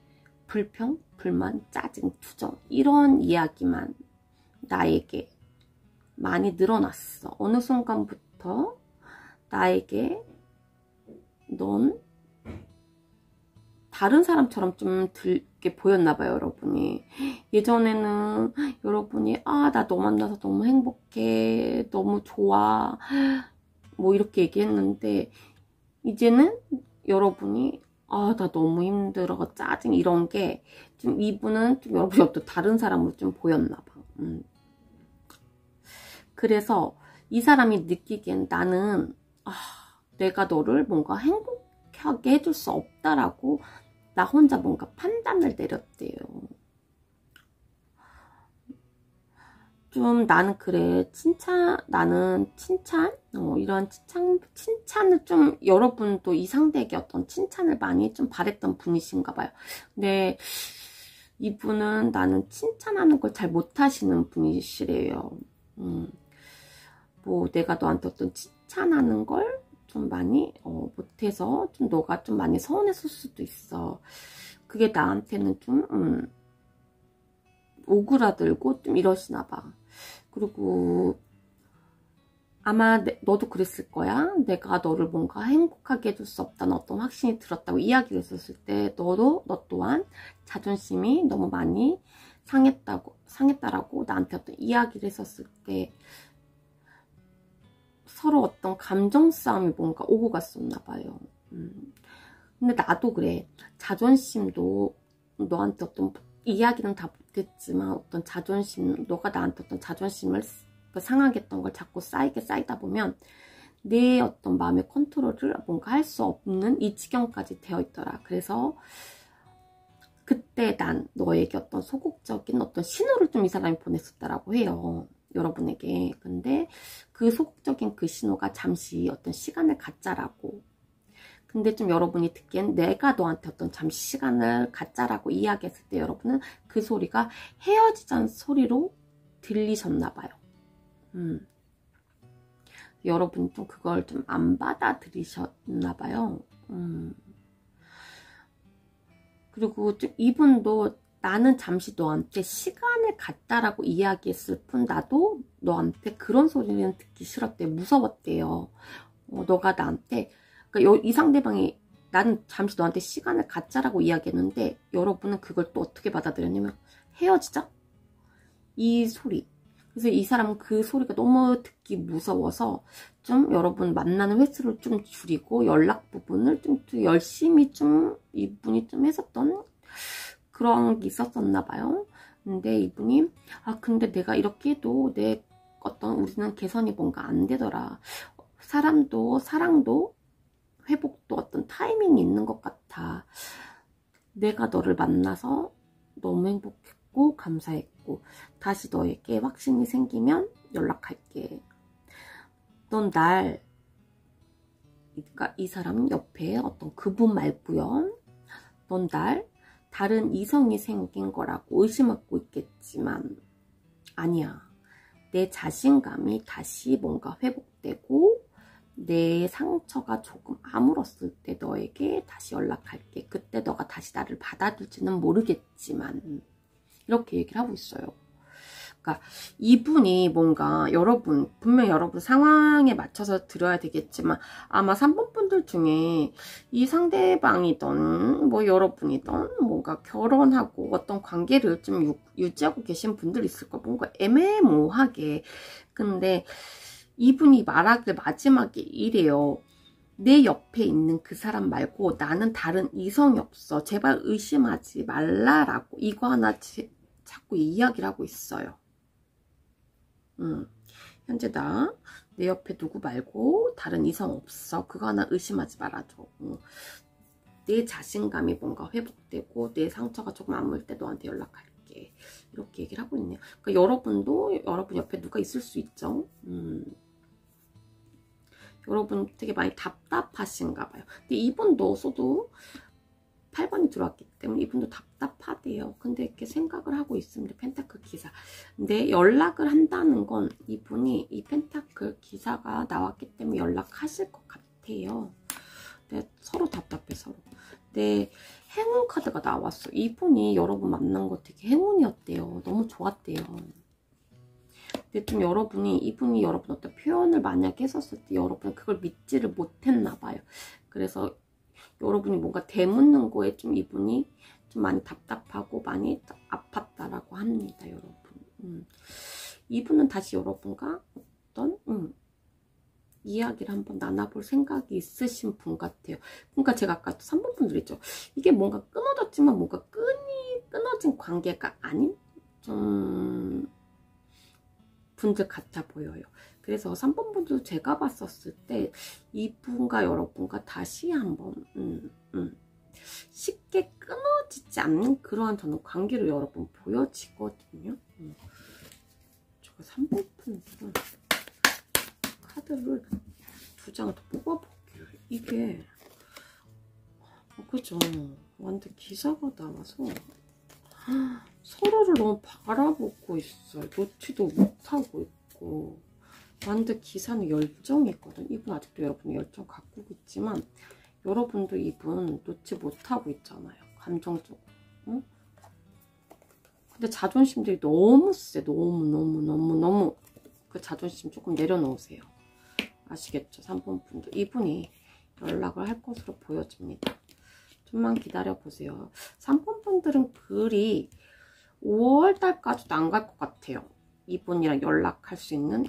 불평, 불만, 짜증, 투정 이런 이야기만 나에게 많이 늘어났어. 어느 순간부터 나에게 넌 다른 사람처럼 좀 들게 보였나봐요, 여러분이. 예전에는 여러분이 나 너 만나서 너무 행복해, 너무 좋아, 뭐 이렇게 얘기했는데, 이제는 여러분이 나 너무 힘들어, 짜증, 이런 게 좀 이분은 좀 여러분이 어떤 다른 사람으로 좀 보였나봐. 그래서 이 사람이 느끼기엔 나는 내가 너를 뭔가 행복하게 해줄 수 없다라고 나 혼자 뭔가 판단을 내렸대요. 좀 나는 그래, 나는 칭찬? 이런 칭찬을 좀, 여러분도 이 상대에게 어떤 칭찬을 많이 좀 바랬던 분이신가 봐요. 근데 이분은 나는 칭찬하는 걸 잘 못하시는 분이시래요. 뭐 내가 너한테 어떤 칭찬하는 걸 좀 많이 못해서 좀 너가 좀 많이 서운했을 수도 있어. 그게 나한테는 좀 오그라들고 좀 이러시나 봐. 그리고 아마 너도 그랬을 거야. 내가 너를 뭔가 행복하게 해줄 수 없다는 어떤 확신이 들었다고 이야기를 했었을 때 너 또한 자존심이 너무 많이 상했다라고 나한테 어떤 이야기를 했었을 때 서로 어떤 감정 싸움이 뭔가 오고 갔었나 봐요. 근데 나도 그래. 자존심도 너한테 어떤 이야기는 다 못했지만 어떤 자존심, 너가 나한테 어떤 자존심을 상하게 했던 걸 자꾸 쌓이다 보면 내 어떤 마음의 컨트롤을 뭔가 할 수 없는 이 지경까지 되어 있더라. 그래서 그때 난 너에게 어떤 소극적인 어떤 신호를 좀 이 사람이 보냈었다라고 해요. 여러분에게. 근데 그 소극적인 그 신호가 잠시 어떤 시간을 갖자라고. 근데 좀 여러분이 듣기엔 내가 너한테 어떤 잠시 시간을 갖자라고 이야기했을 때 여러분은 그 소리가 헤어지자는 소리로 들리셨나 봐요. 여러분 좀 그걸 좀 안 받아들이셨나 봐요. 그리고 좀 이분도 나는 잠시 너한테 시간을 갖다라고 이야기했을 뿐 나도 너한테 그런 소리는 듣기 싫었대. 무서웠대요. 너가 나한테, 그러니까 이 상대방이 나는 잠시 너한테 시간을 갖자라고 이야기했는데 여러분은 그걸 또 어떻게 받아들였냐면 헤어지자? 이 소리. 그래서 이 사람은 그 소리가 너무 듣기 무서워서 좀 여러분 만나는 횟수를 좀 줄이고 연락 부분을 좀 열심히 좀 이분이 좀 했었던 그런 게 있었었나 봐요. 근데 이분이 근데 내가 이렇게 해도 내 어떤 우리는 개선이 뭔가 안 되더라. 사랑도 회복도 어떤 타이밍이 있는 것 같아. 내가 너를 만나서 너무 행복했고 감사했고 다시 너에게 확신이 생기면 연락할게. 넌 그러니까 이 사람 옆에 어떤 그분 말고요. 넌 날 다른 이성이 생긴 거라고 의심하고 있겠지만 아니야. 내 자신감이 다시 뭔가 회복되고 내 상처가 조금 아물었을 때 너에게 다시 연락할게. 그때 너가 다시 나를 받아들지는 모르겠지만 이렇게 얘기를 하고 있어요. 그러니까 이분이 뭔가 분명 여러분 상황에 맞춰서 들어야 되겠지만 아마 3번 분들 중에 이 상대방이든 뭐 여러분이든 뭔가 결혼하고 어떤 관계를 좀 유지하고 계신 분들 있을 거예요. 뭔가 애매모호하게. 근데 이분이 말하길 마지막에 이래요. 내 옆에 있는 그 사람 말고 나는 다른 이성이 없어. 제발 의심하지 말라라고 이거 하나 자꾸 이야기를 하고 있어요. 현재 내 옆에 누구 말고 다른 이성 없어. 그거 하나 의심하지 말아줘. 내 자신감이 뭔가 회복되고 내 상처가 조금 아물 때 너한테 연락할게. 이렇게 얘기를 하고 있네요. 그러니까 여러분도 여러분 옆에 누가 있을 수 있죠. 여러분 되게 많이 답답하신가 봐요. 근데 이분도 써도 8번이 들어왔기 때문에 이분도 답답하대요. 근데 이렇게 생각을 하고 있습니다. 펜타클 기사. 근데 연락을 한다는 건 이분이 이 펜타클 기사가 나왔기 때문에 연락하실 것 같아요. 근데 서로 답답해 서로. 근데 행운 카드가 나왔어. 이분이 여러분 만난 거 되게 행운이었대요. 너무 좋았대요. 근데 좀 이분이 여러분 어떤 표현을 만약에 했었을 때 여러분은 그걸 믿지를 못했나 봐요. 그래서 여러분이 뭔가 되묻는 거에 좀 이분이 좀 많이 답답하고 많이 아팠다라고 합니다, 여러분. 이분은 다시 여러분과 어떤 이야기를 한번 나눠볼 생각이 있으신 분 같아요. 그러니까 제가 아까 3번 분들 있죠. 이게 뭔가 끊어졌지만 뭔가 끊어진 관계가 아닌 좀 분들 같아 보여요. 그래서 3번 분도 제가 봤었을 때 이분과 여러분과 다시 한번 쉽게 끊어지지 않는 그러한 저는 관계로 여러분 보여지거든요. 제가 3번 분들은 카드를 2장을 더 뽑아볼게요. 이게 그죠? 완전 기사가 나와서 서로를 너무 바라보고 있어요. 놓지도 못하고 있고 완전 기사는 열정이 있거든. 이분 아직도 여러분 열정 갖고 있지만 여러분도 이분 놓지 못하고 있잖아요. 감정적으로. 응? 근데 자존심들이 너무 세. 너무 그 자존심 조금 내려놓으세요. 아시겠죠? 3번 분들. 이분이 연락을 할 것으로 보여집니다. 좀만 기다려보세요. 3번 분들은 그리 5월달까지도 안 갈 것 같아요. 이분이랑 연락할 수 있는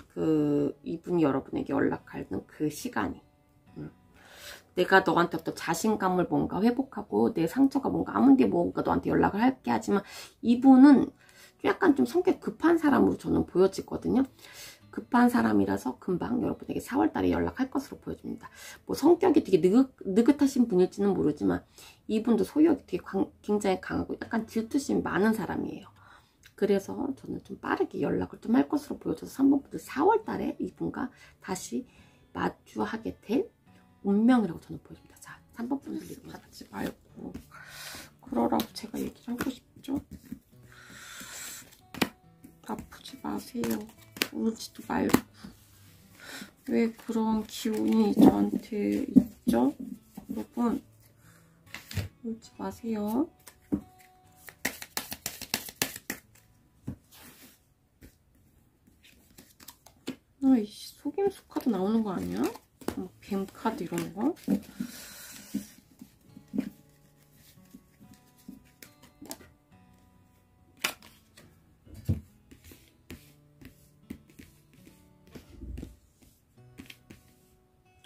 이분이 여러분에게 연락하는 그 시간이. 내가 너한테 어떤 자신감을 뭔가 회복하고 내 상처가 뭔가 아무리 뭔가 너한테 연락을 할게 하지만 이분은 약간 좀 성격 급한 사람으로 저는 보여지거든요. 급한 사람이라서 금방 여러분에게 4월달에 연락할 것으로 보여집니다. 뭐 성격이 되게 느긋하신 분일지는 모르지만 이분도 소유욕이 되게 굉장히 강하고 약간 질투심이 많은 사람이에요. 그래서 저는 좀 빠르게 연락을 좀 할 것으로 보여져서 3번 분들 4월달에 이분과 다시 마주하게 될 운명이라고 저는 보여집니다. 자, 3번 분들 받지 말고 그러라고 제가 얘기를 하고 싶죠. 아프지 마세요. 울지도 말고. 왜 그런 기운이 저한테 있죠? 여러분 울지 마세요. 아이씨, 속임수 카드 나오는 거 아니야? 뱀 카드 이런 거?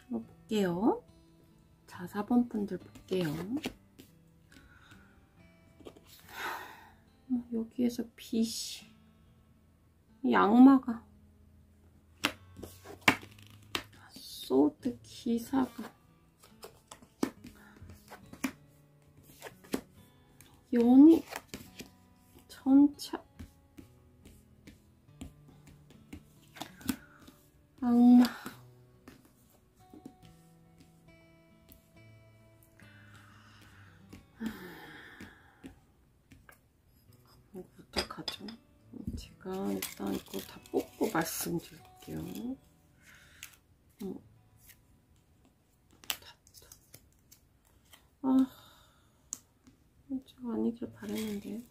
볼게요. 자, 4번 분들 볼게요. 여기에서 빛이 양마가 소드 기사가 연이 전차 악마 이거 어떡하죠? 제가 일단 이거 다 뽑고 말씀드릴게요. 제가 아니길 바랬는데.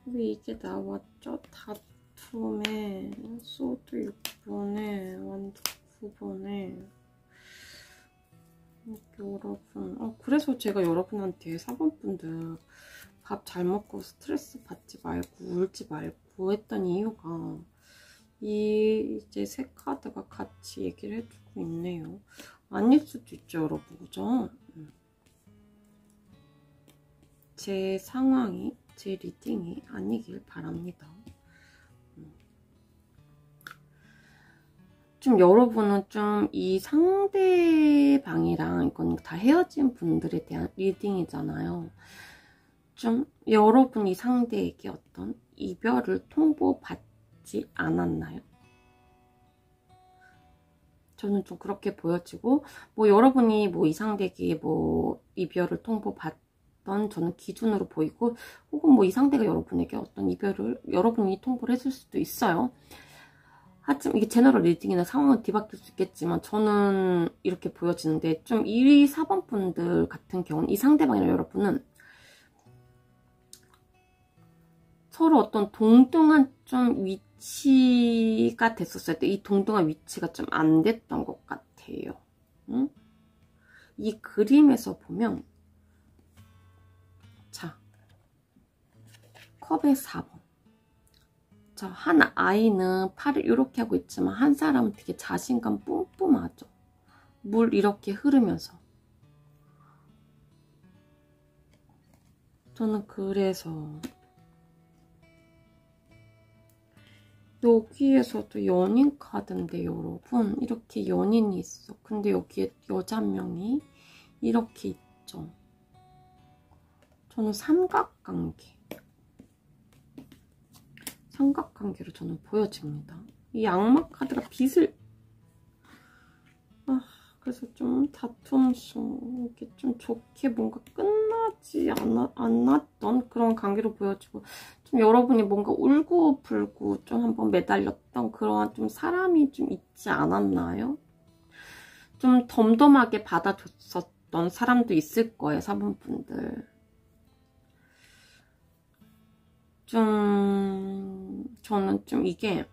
왜 이게 나왔죠? 다툼에 소드 6번에 완전 9번에 여러분 그래서 제가 여러분한테 4번 분들 밥 잘 먹고 스트레스 받지 말고 울지 말고 했던 이유가 이제 세 카드가 같이 얘기를 해주고 있네요. 아닐 수도 있죠, 여러분. 그죠? 제 상황이 제 리딩이 아니길 바랍니다. 좀 여러분은 좀 이 상대방이랑 이건 다 헤어진 분들에 대한 리딩이잖아요. 좀 여러분 이 상대에게 어떤 이별을 통보받지 않았나요? 저는 좀 그렇게 보여지고, 뭐 여러분이 뭐 이 상대에게 뭐 이별을 통보받던 저는 기준으로 보이고, 혹은 뭐 이 상대가 여러분에게 어떤 이별을 여러분이 통보를 해줄 수도 있어요. 하지만 이게 제너럴 리딩이나 상황은 뒤바뀔 수 있겠지만 저는 이렇게 보여지는데, 좀 1위 4번 분들 같은 경우는 이 상대방이나 여러분은 서로 어떤 동등한 좀 위치가 됐었을 때 이 동등한 위치가 좀 안 됐던 것 같아요. 응? 이 그림에서 보면, 자, 컵의 4번. 자, 한 아이는 팔을 이렇게 하고 있지만 한 사람은 되게 자신감 뿜뿜하죠. 물 이렇게 흐르면서. 저는 그래서 여기에서도 연인 카드인데 여러분, 이렇게 연인이 있어. 근데 여기에 여자 한 명이 이렇게 있죠. 저는 삼각관계로 저는 보여집니다. 이 악마 카드가 빛을, 그래서 좀 다툼성, 이렇게 좀 좋게 뭔가 끝나지 않았던 그런 관계로 보여지고, 좀 여러분이 뭔가 울고불고 좀 한번 매달렸던 그런 좀 사람이 좀 있지 않았나요? 좀 덤덤하게 받아줬었던 사람도 있을 거예요, 4번 분들. 저는 좀 이게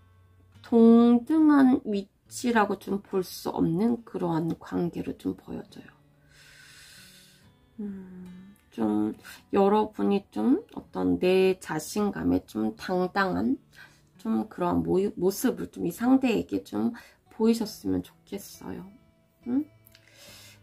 동등한 위치라고 좀 볼 수 없는 그러한 관계로 좀 보여져요. 좀 여러분이 좀 어떤 내 자신감에 좀 당당한 좀 그런 모습을 좀 이 상대에게 좀 보이셨으면 좋겠어요. 응?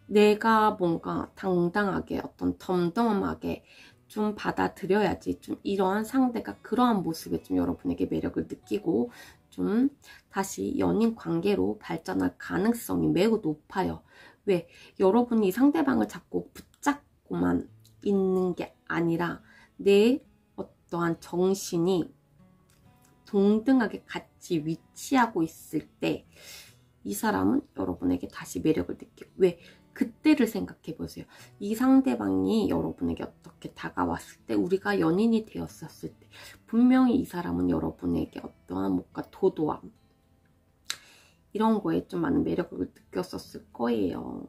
내가 뭔가 당당하게 어떤 덤덤하게 좀 받아들여야지 좀 이러한 상대가 그러한 모습에 좀 여러분에게 매력을 느끼고 좀 다시 연인 관계로 발전할 가능성이 매우 높아요. 왜? 여러분이 상대방을 자꾸 붙잡고만 있는 게 아니라 내 어떠한 정신이 동등하게 같이 위치하고 있을 때 이 사람은 여러분에게 다시 매력을 느껴요. 왜? 그때를 생각해 보세요. 이 상대방이 여러분에게 어떻게 다가왔을 때, 우리가 연인이 되었었을 때 분명히 이 사람은 여러분에게 어떠한 뭔가 도도함 이런 거에 좀 많은 매력을 느꼈었을 거예요.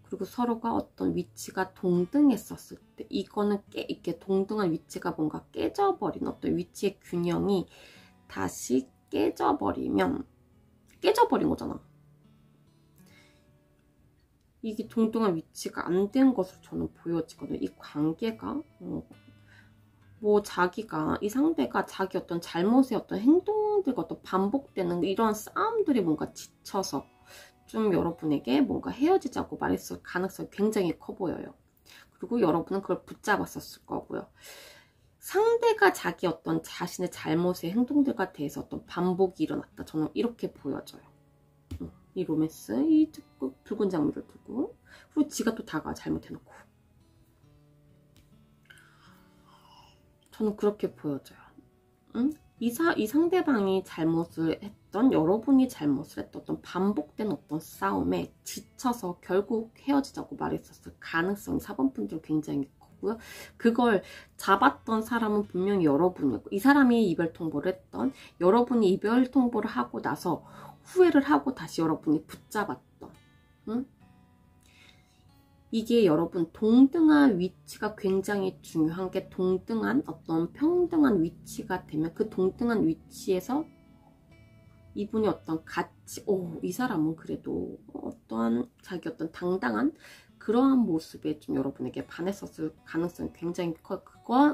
그리고 서로가 어떤 위치가 동등했었을 때, 이거는 이렇게 동등한 위치가 뭔가 깨져버린 어떤 위치의 균형이 다시 깨져버린 거잖아. 이게 동등한 위치가 안 된 것으로 저는 보여지거든요. 이 관계가 뭐 자기가, 이 상대가 자기 어떤 잘못의 어떤 행동들과 어떤 반복되는 이런 싸움들이 뭔가 지쳐서 좀 여러분에게 뭔가 헤어지자고 말했을 가능성이 굉장히 커 보여요. 그리고 여러분은 그걸 붙잡았었을 거고요. 상대가 자기 어떤 자신의 잘못의 행동들과 대해서 어떤 반복이 일어났다. 저는 이렇게 보여져요. 이 로맨스, 이 붉은 장미를 두고, 그리고 지가 또 다가 잘못해놓고. 저는 그렇게 보여져요. 응? 이 상대방이 잘못을 했던, 여러분이 잘못을 했던 어떤 반복된 어떤 싸움에 지쳐서 결국 헤어지자고 말했었을 가능성이 4번 분들 굉장히 크고요. 그걸 잡았던 사람은 분명히 여러분이고, 이 사람이 이별 통보를 했던, 여러분이 이별 통보를 하고 나서 후회를 하고 다시 여러분이 붙잡았던, 응? 이게 여러분 동등한 위치가 굉장히 중요한 게, 동등한 어떤 평등한 위치가 되면 그 동등한 위치에서 이분이 어떤 가치, 이 사람은 그래도 어떠한 자기 어떤 당당한 그러한 모습에 좀 여러분에게 반했었을 가능성이 굉장히 커요.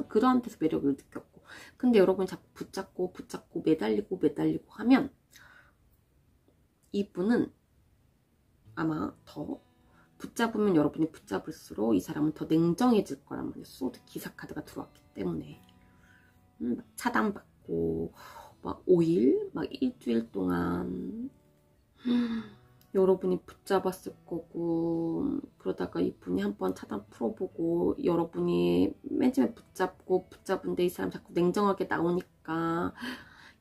그러한 데서 매력을 느꼈고, 근데 여러분이 자꾸 붙잡고 매달리고 하면 이분은 아마 더 붙잡으면 여러분이 붙잡을수록 이 사람은 더 냉정해질 거란 말이에요. 소드 기사 카드가 들어왔기 때문에. 막 차단받고 막 5일, 막 일주일 동안 여러분이 붙잡았을 거고, 그러다가 이분이 한번 차단 풀어보고, 여러분이 맨 처음에 붙잡은데 이 사람 자꾸 냉정하게 나오니까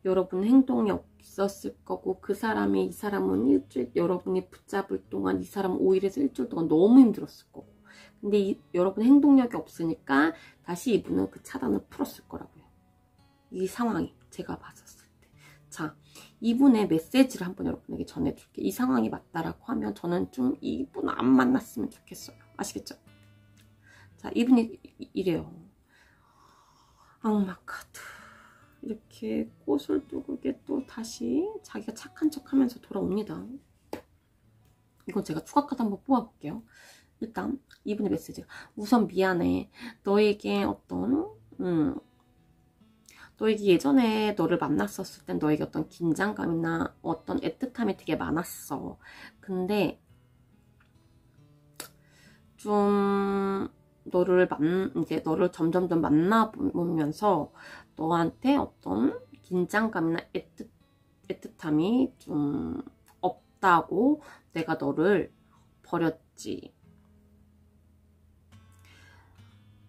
여러분 행동이 없었을 거고, 그 사람이 이 사람은 일주일, 여러분이 붙잡을 동안 이 사람은 5일에서 일주일 동안 너무 힘들었을 거고, 근데 여러분 행동력이 없으니까 다시 이분은 그 차단을 풀었을 거라고요. 이 상황이 제가 봤었을 때. 자, 이분의 메시지를 한번 여러분에게 전해줄게. 이 상황이 맞다라고 하면 저는 좀 이분 안 만났으면 좋겠어요. 아시겠죠? 자, 이분이 이래요. 악마 카드. 이렇게 꽃을 두르게 또 다시 자기가 착한 척 하면서 돌아옵니다. 이건 제가 추가 카드 한번 뽑아볼게요. 일단 이분의 메시지. 우선 미안해. 너에게 어떤 너에게 예전에 너를 만났었을 땐 너에게 어떤 긴장감이나 어떤 애틋함이 되게 많았어. 근데 좀 이제 너를 점점점 만나보면서 너한테 어떤 긴장감이나 애틋함이 좀 없다고 내가 너를 버렸지.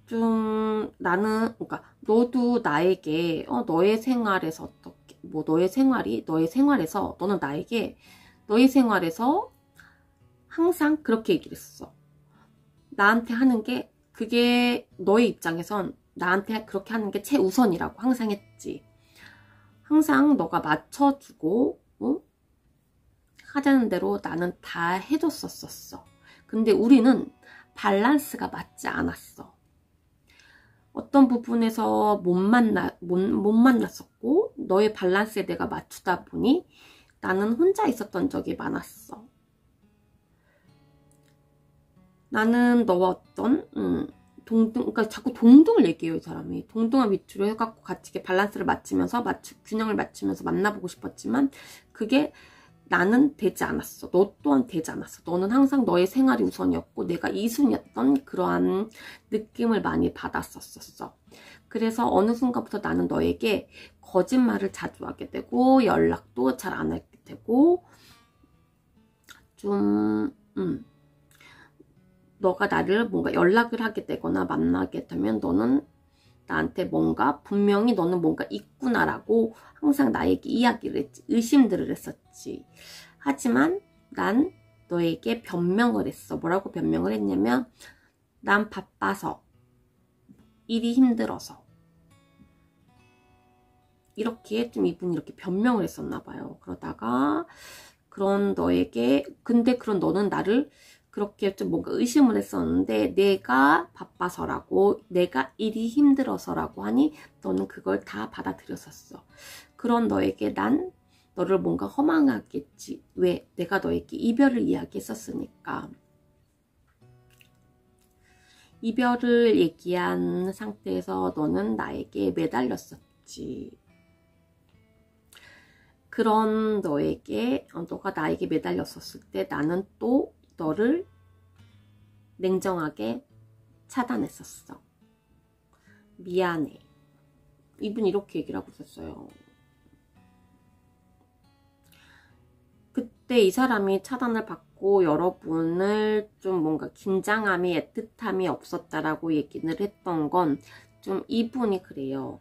좀 나는, 그러니까 너도 나에게 너의 생활에서 어떻게 너의 생활에서 너는 나에게 너의 생활에서 항상 그렇게 얘기를 했어. 나한테 하는 게, 그게 너의 입장에선 나한테 그렇게 하는 게 최우선이라고 항상 했지. 항상 너가 맞춰주고 하자는 대로 나는 다 해줬었어. 근데 우리는 밸런스가 맞지 않았어. 어떤 부분에서 못 만났었고, 너의 밸런스에 내가 맞추다 보니 나는 혼자 있었던 적이 많았어. 나는 너와 어떤 그러니까 자꾸 동등을 얘기해요, 이 사람이. 동등한 위치로 해갖고 같이 이렇게 밸런스를 맞추면서 균형을 맞추면서 만나보고 싶었지만 그게 나는 되지 않았어. 너 또한 되지 않았어. 너는 항상 너의 생활이 우선이었고 내가 이순이었던 그러한 느낌을 많이 받았었어. 그래서 어느 순간부터 나는 너에게 거짓말을 자주 하게 되고 연락도 잘 안 하게 되고 좀 너가 나를 뭔가 연락을 하게 되거나 만나게 되면 너는 나한테 분명히 너는 뭔가 있구나라고 항상 나에게 이야기를 했지. 의심들을 했었지. 하지만 난 너에게 변명을 했어. 뭐라고 변명을 했냐면 난 바빠서, 일이 힘들어서. 이렇게 좀 이분이 이렇게 변명을 했었나 봐요. 그러다가 근데 그런 너는 나를 그렇게 좀 뭔가 의심을 했었는데 내가 바빠서라고, 내가 일이 힘들어서라고 하니 너는 그걸 다 받아들였었어. 그런 너에게 난 너를 뭔가 허망하겠지. 왜? 내가 너에게 이별을 이야기했었으니까. 이별을 얘기한 상태에서 너는 나에게 매달렸었지. 그런 너가 나에게 매달렸었을 때 나는 또 너를 냉정하게 차단했었어. 미안해. 이분이 이렇게 얘기를 하고 있었어요. 그때 이 사람이 차단을 받고 여러분을 좀 뭔가 긴장함이, 애틋함이 없었다라고 얘기를 했던 건 좀 이분이 그래요.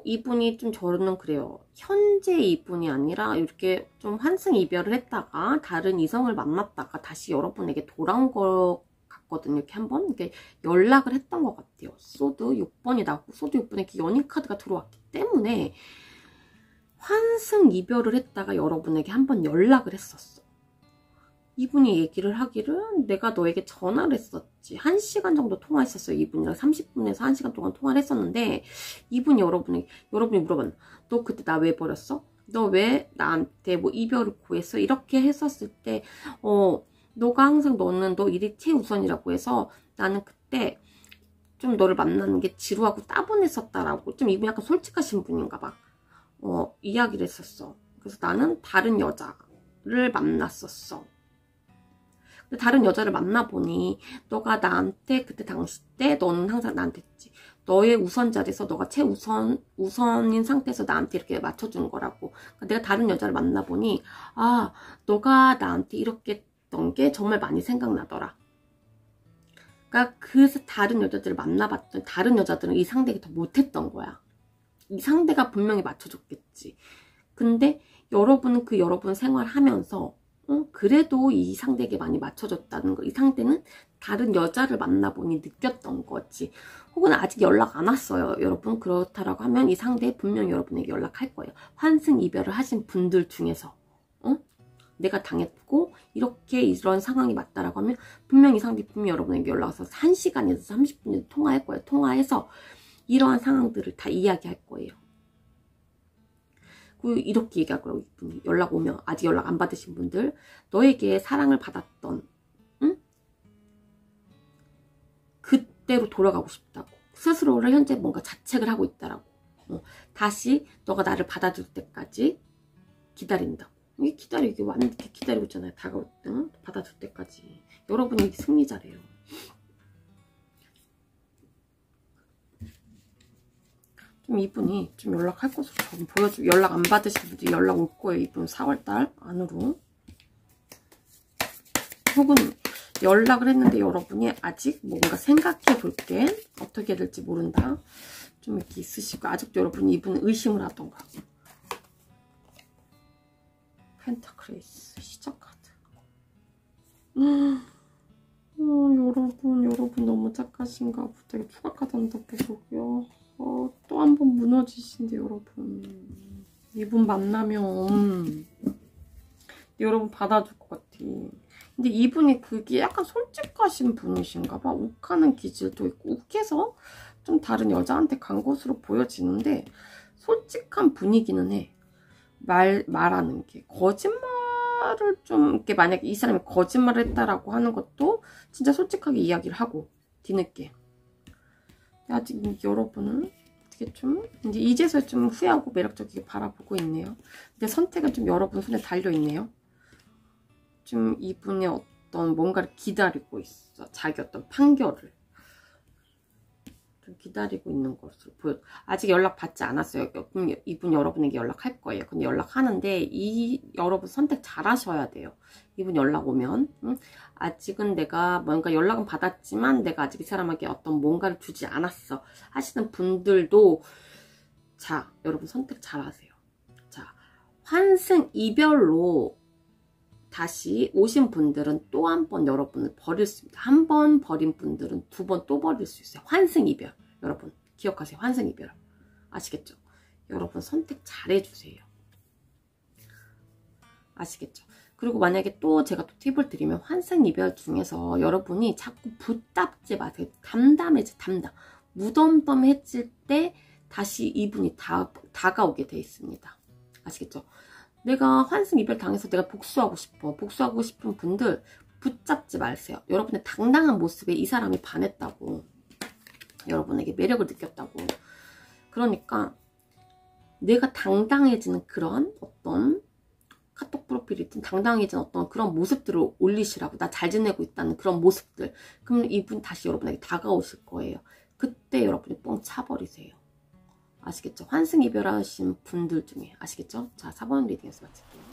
이분이 좀 저는 그래요. 현재 이분이 아니라 이렇게 좀 환승 이별을 했다가 다른 이성을 만났다가 다시 여러분에게 돌아온 것 같거든요. 이렇게 한번 이렇게 연락을 했던 것 같아요. 소드 6번이 나고 소드 6번에 이렇게 연인 카드가 들어왔기 때문에 환승 이별을 했다가 여러분에게 한번 연락을 했었어. 이분이 얘기를 하기를 내가 너에게 전화를 했었지. 1시간 정도 통화했었어요. 이분이랑 30분에서 1시간 동안 통화를 했었는데 이분이 여러분이 물어봤나? 너 그때 나 왜 버렸어? 너 왜 나한테 이별을 구했어? 이렇게 했었을 때 너가 항상 너는 너 일이 최우선이라고 해서 나는 그때 좀 너를 만나는 게 지루하고 따분했었다라고 좀 이분이 약간 솔직하신 분인가 봐. 이야기를 했었어. 그래서 나는 다른 여자를 만났었어. 근데 다른 여자를 만나보니 너가 나한테 그때 당시 때 너는 항상 나한테 했지. 너의 우선 자리에서 너가 우선인 상태에서 나한테 이렇게 맞춰주는 거라고. 그러니까 내가 다른 여자를 만나보니 아 너가 나한테 이렇게 했던 게 정말 많이 생각나더라. 그러니까 그래서 다른 여자들을 만나봤더니 다른 여자들은 이 상대가 더 못했던 거야. 이 상대가 분명히 맞춰줬겠지. 근데 여러분은 그 여러분 생활하면서 그래도 이 상대에게 많이 맞춰줬다는 거. 이 상대는 다른 여자를 만나보니 느꼈던 거지. 혹은 아직 연락 안 왔어요. 여러분 그렇다라고 하면 이 상대 분명히 여러분에게 연락할 거예요. 환승 이별을 하신 분들 중에서 내가 당했고 이렇게 이런 상황이 맞다라고 하면 분명히 이 상대 분명히 여러분에게 연락 와서 1시간에서 30분에서 통화할 거예요. 통화해서 이러한 상황들을 다 이야기할 거예요. 그리고 이렇게 얘기할 거라고 이분이 연락 오면 아직 연락 안 받으신 분들 너에게 사랑을 받았던 그때로 돌아가고 싶다고 스스로를 현재 뭔가 자책을 하고 있다라고 다시 너가 나를 받아줄 때까지 기다린다고. 이게 기다리기 완전 기다리고 있잖아요. 다가올 때 받아줄 때까지. 여러분이 승리자래요. 좀 이분이 좀 연락할 것으로 좀 보여줘. 연락 안 받으신 분들 연락 올 거예요. 이분 4월달 안으로. 혹은 연락을 했는데 여러분이 아직 뭔가 생각해 볼게 어떻게 될지 모른다. 좀 이렇게 있으시고 아직도 여러분이 이분 의심을 하던가. 펜타클레이스 시작 카드. 여러분 너무 착하신가 보다. 이거 추가 카드 한다 계속요. 또 한 번 무너지신데 여러분. 이분 만나면 여러분 받아줄 것 같아. 근데 이분이 그게 약간 솔직하신 분이신가 봐. 욱하는 기질도 있고 욱해서 좀 다른 여자한테 간 것으로 보여지는데 솔직한 분이기는 해. 말하는 게 거짓말을 좀 이렇게 만약에 이 사람이 거짓말을 했다라고 하는 것도 진짜 솔직하게 이야기를 하고 뒤늦게. 아직 여러분은 어떻게 좀 이제 이제서야 좀 후회하고 매력적이게 바라보고 있네요. 근데 선택은 좀 여러분 손에 달려 있네요. 좀 이분의 어떤 뭔가를 기다리고 있어. 자기 어떤 판결을 좀 기다리고 있는 것으로 보여. 아직 연락 받지 않았어요. 이분 여러분에게 연락할 거예요. 근데 연락하는데 여러분 선택 잘 하셔야 돼요. 이분 연락 오면 아직은 내가 뭔가 연락은 받았지만 내가 아직 이 사람에게 어떤 뭔가를 주지 않았어 하시는 분들도 자 여러분 선택 잘 하세요. 자 환승 이별로 다시 오신 분들은 또 한 번 여러분을 버릴 수 있습니다. 한 번 버린 분들은 두 번 또 버릴 수 있어요. 환승 이별. 여러분 기억하세요. 환승 이별. 아시겠죠? 여러분 선택 잘 해주세요. 아시겠죠? 그리고 만약에 또 제가 또 팁을 드리면 환승 이별 중에서 여러분이 자꾸 붙잡지 마세요. 담담해져. 무덤덤해질 때 다시 이분이 다가오게 돼 있습니다. 아시겠죠? 내가 환승 이별 당해서 내가 복수하고 싶은 분들 붙잡지 마세요. 여러분의 당당한 모습에 이 사람이 반했다고. 여러분에게 매력을 느꼈다고. 그러니까 내가 당당해지는 그런 어떤 카톡 프로필이든 당당해지는 어떤 그런 모습들을 올리시라고. 나 잘 지내고 있다는 그런 모습들. 그러면 이분 다시 여러분에게 다가오실 거예요. 그때 여러분이 뻥 차버리세요. 아시겠죠? 환승 이별하신 분들 중에 아시겠죠? 자 4번 리딩에서 마칠게요.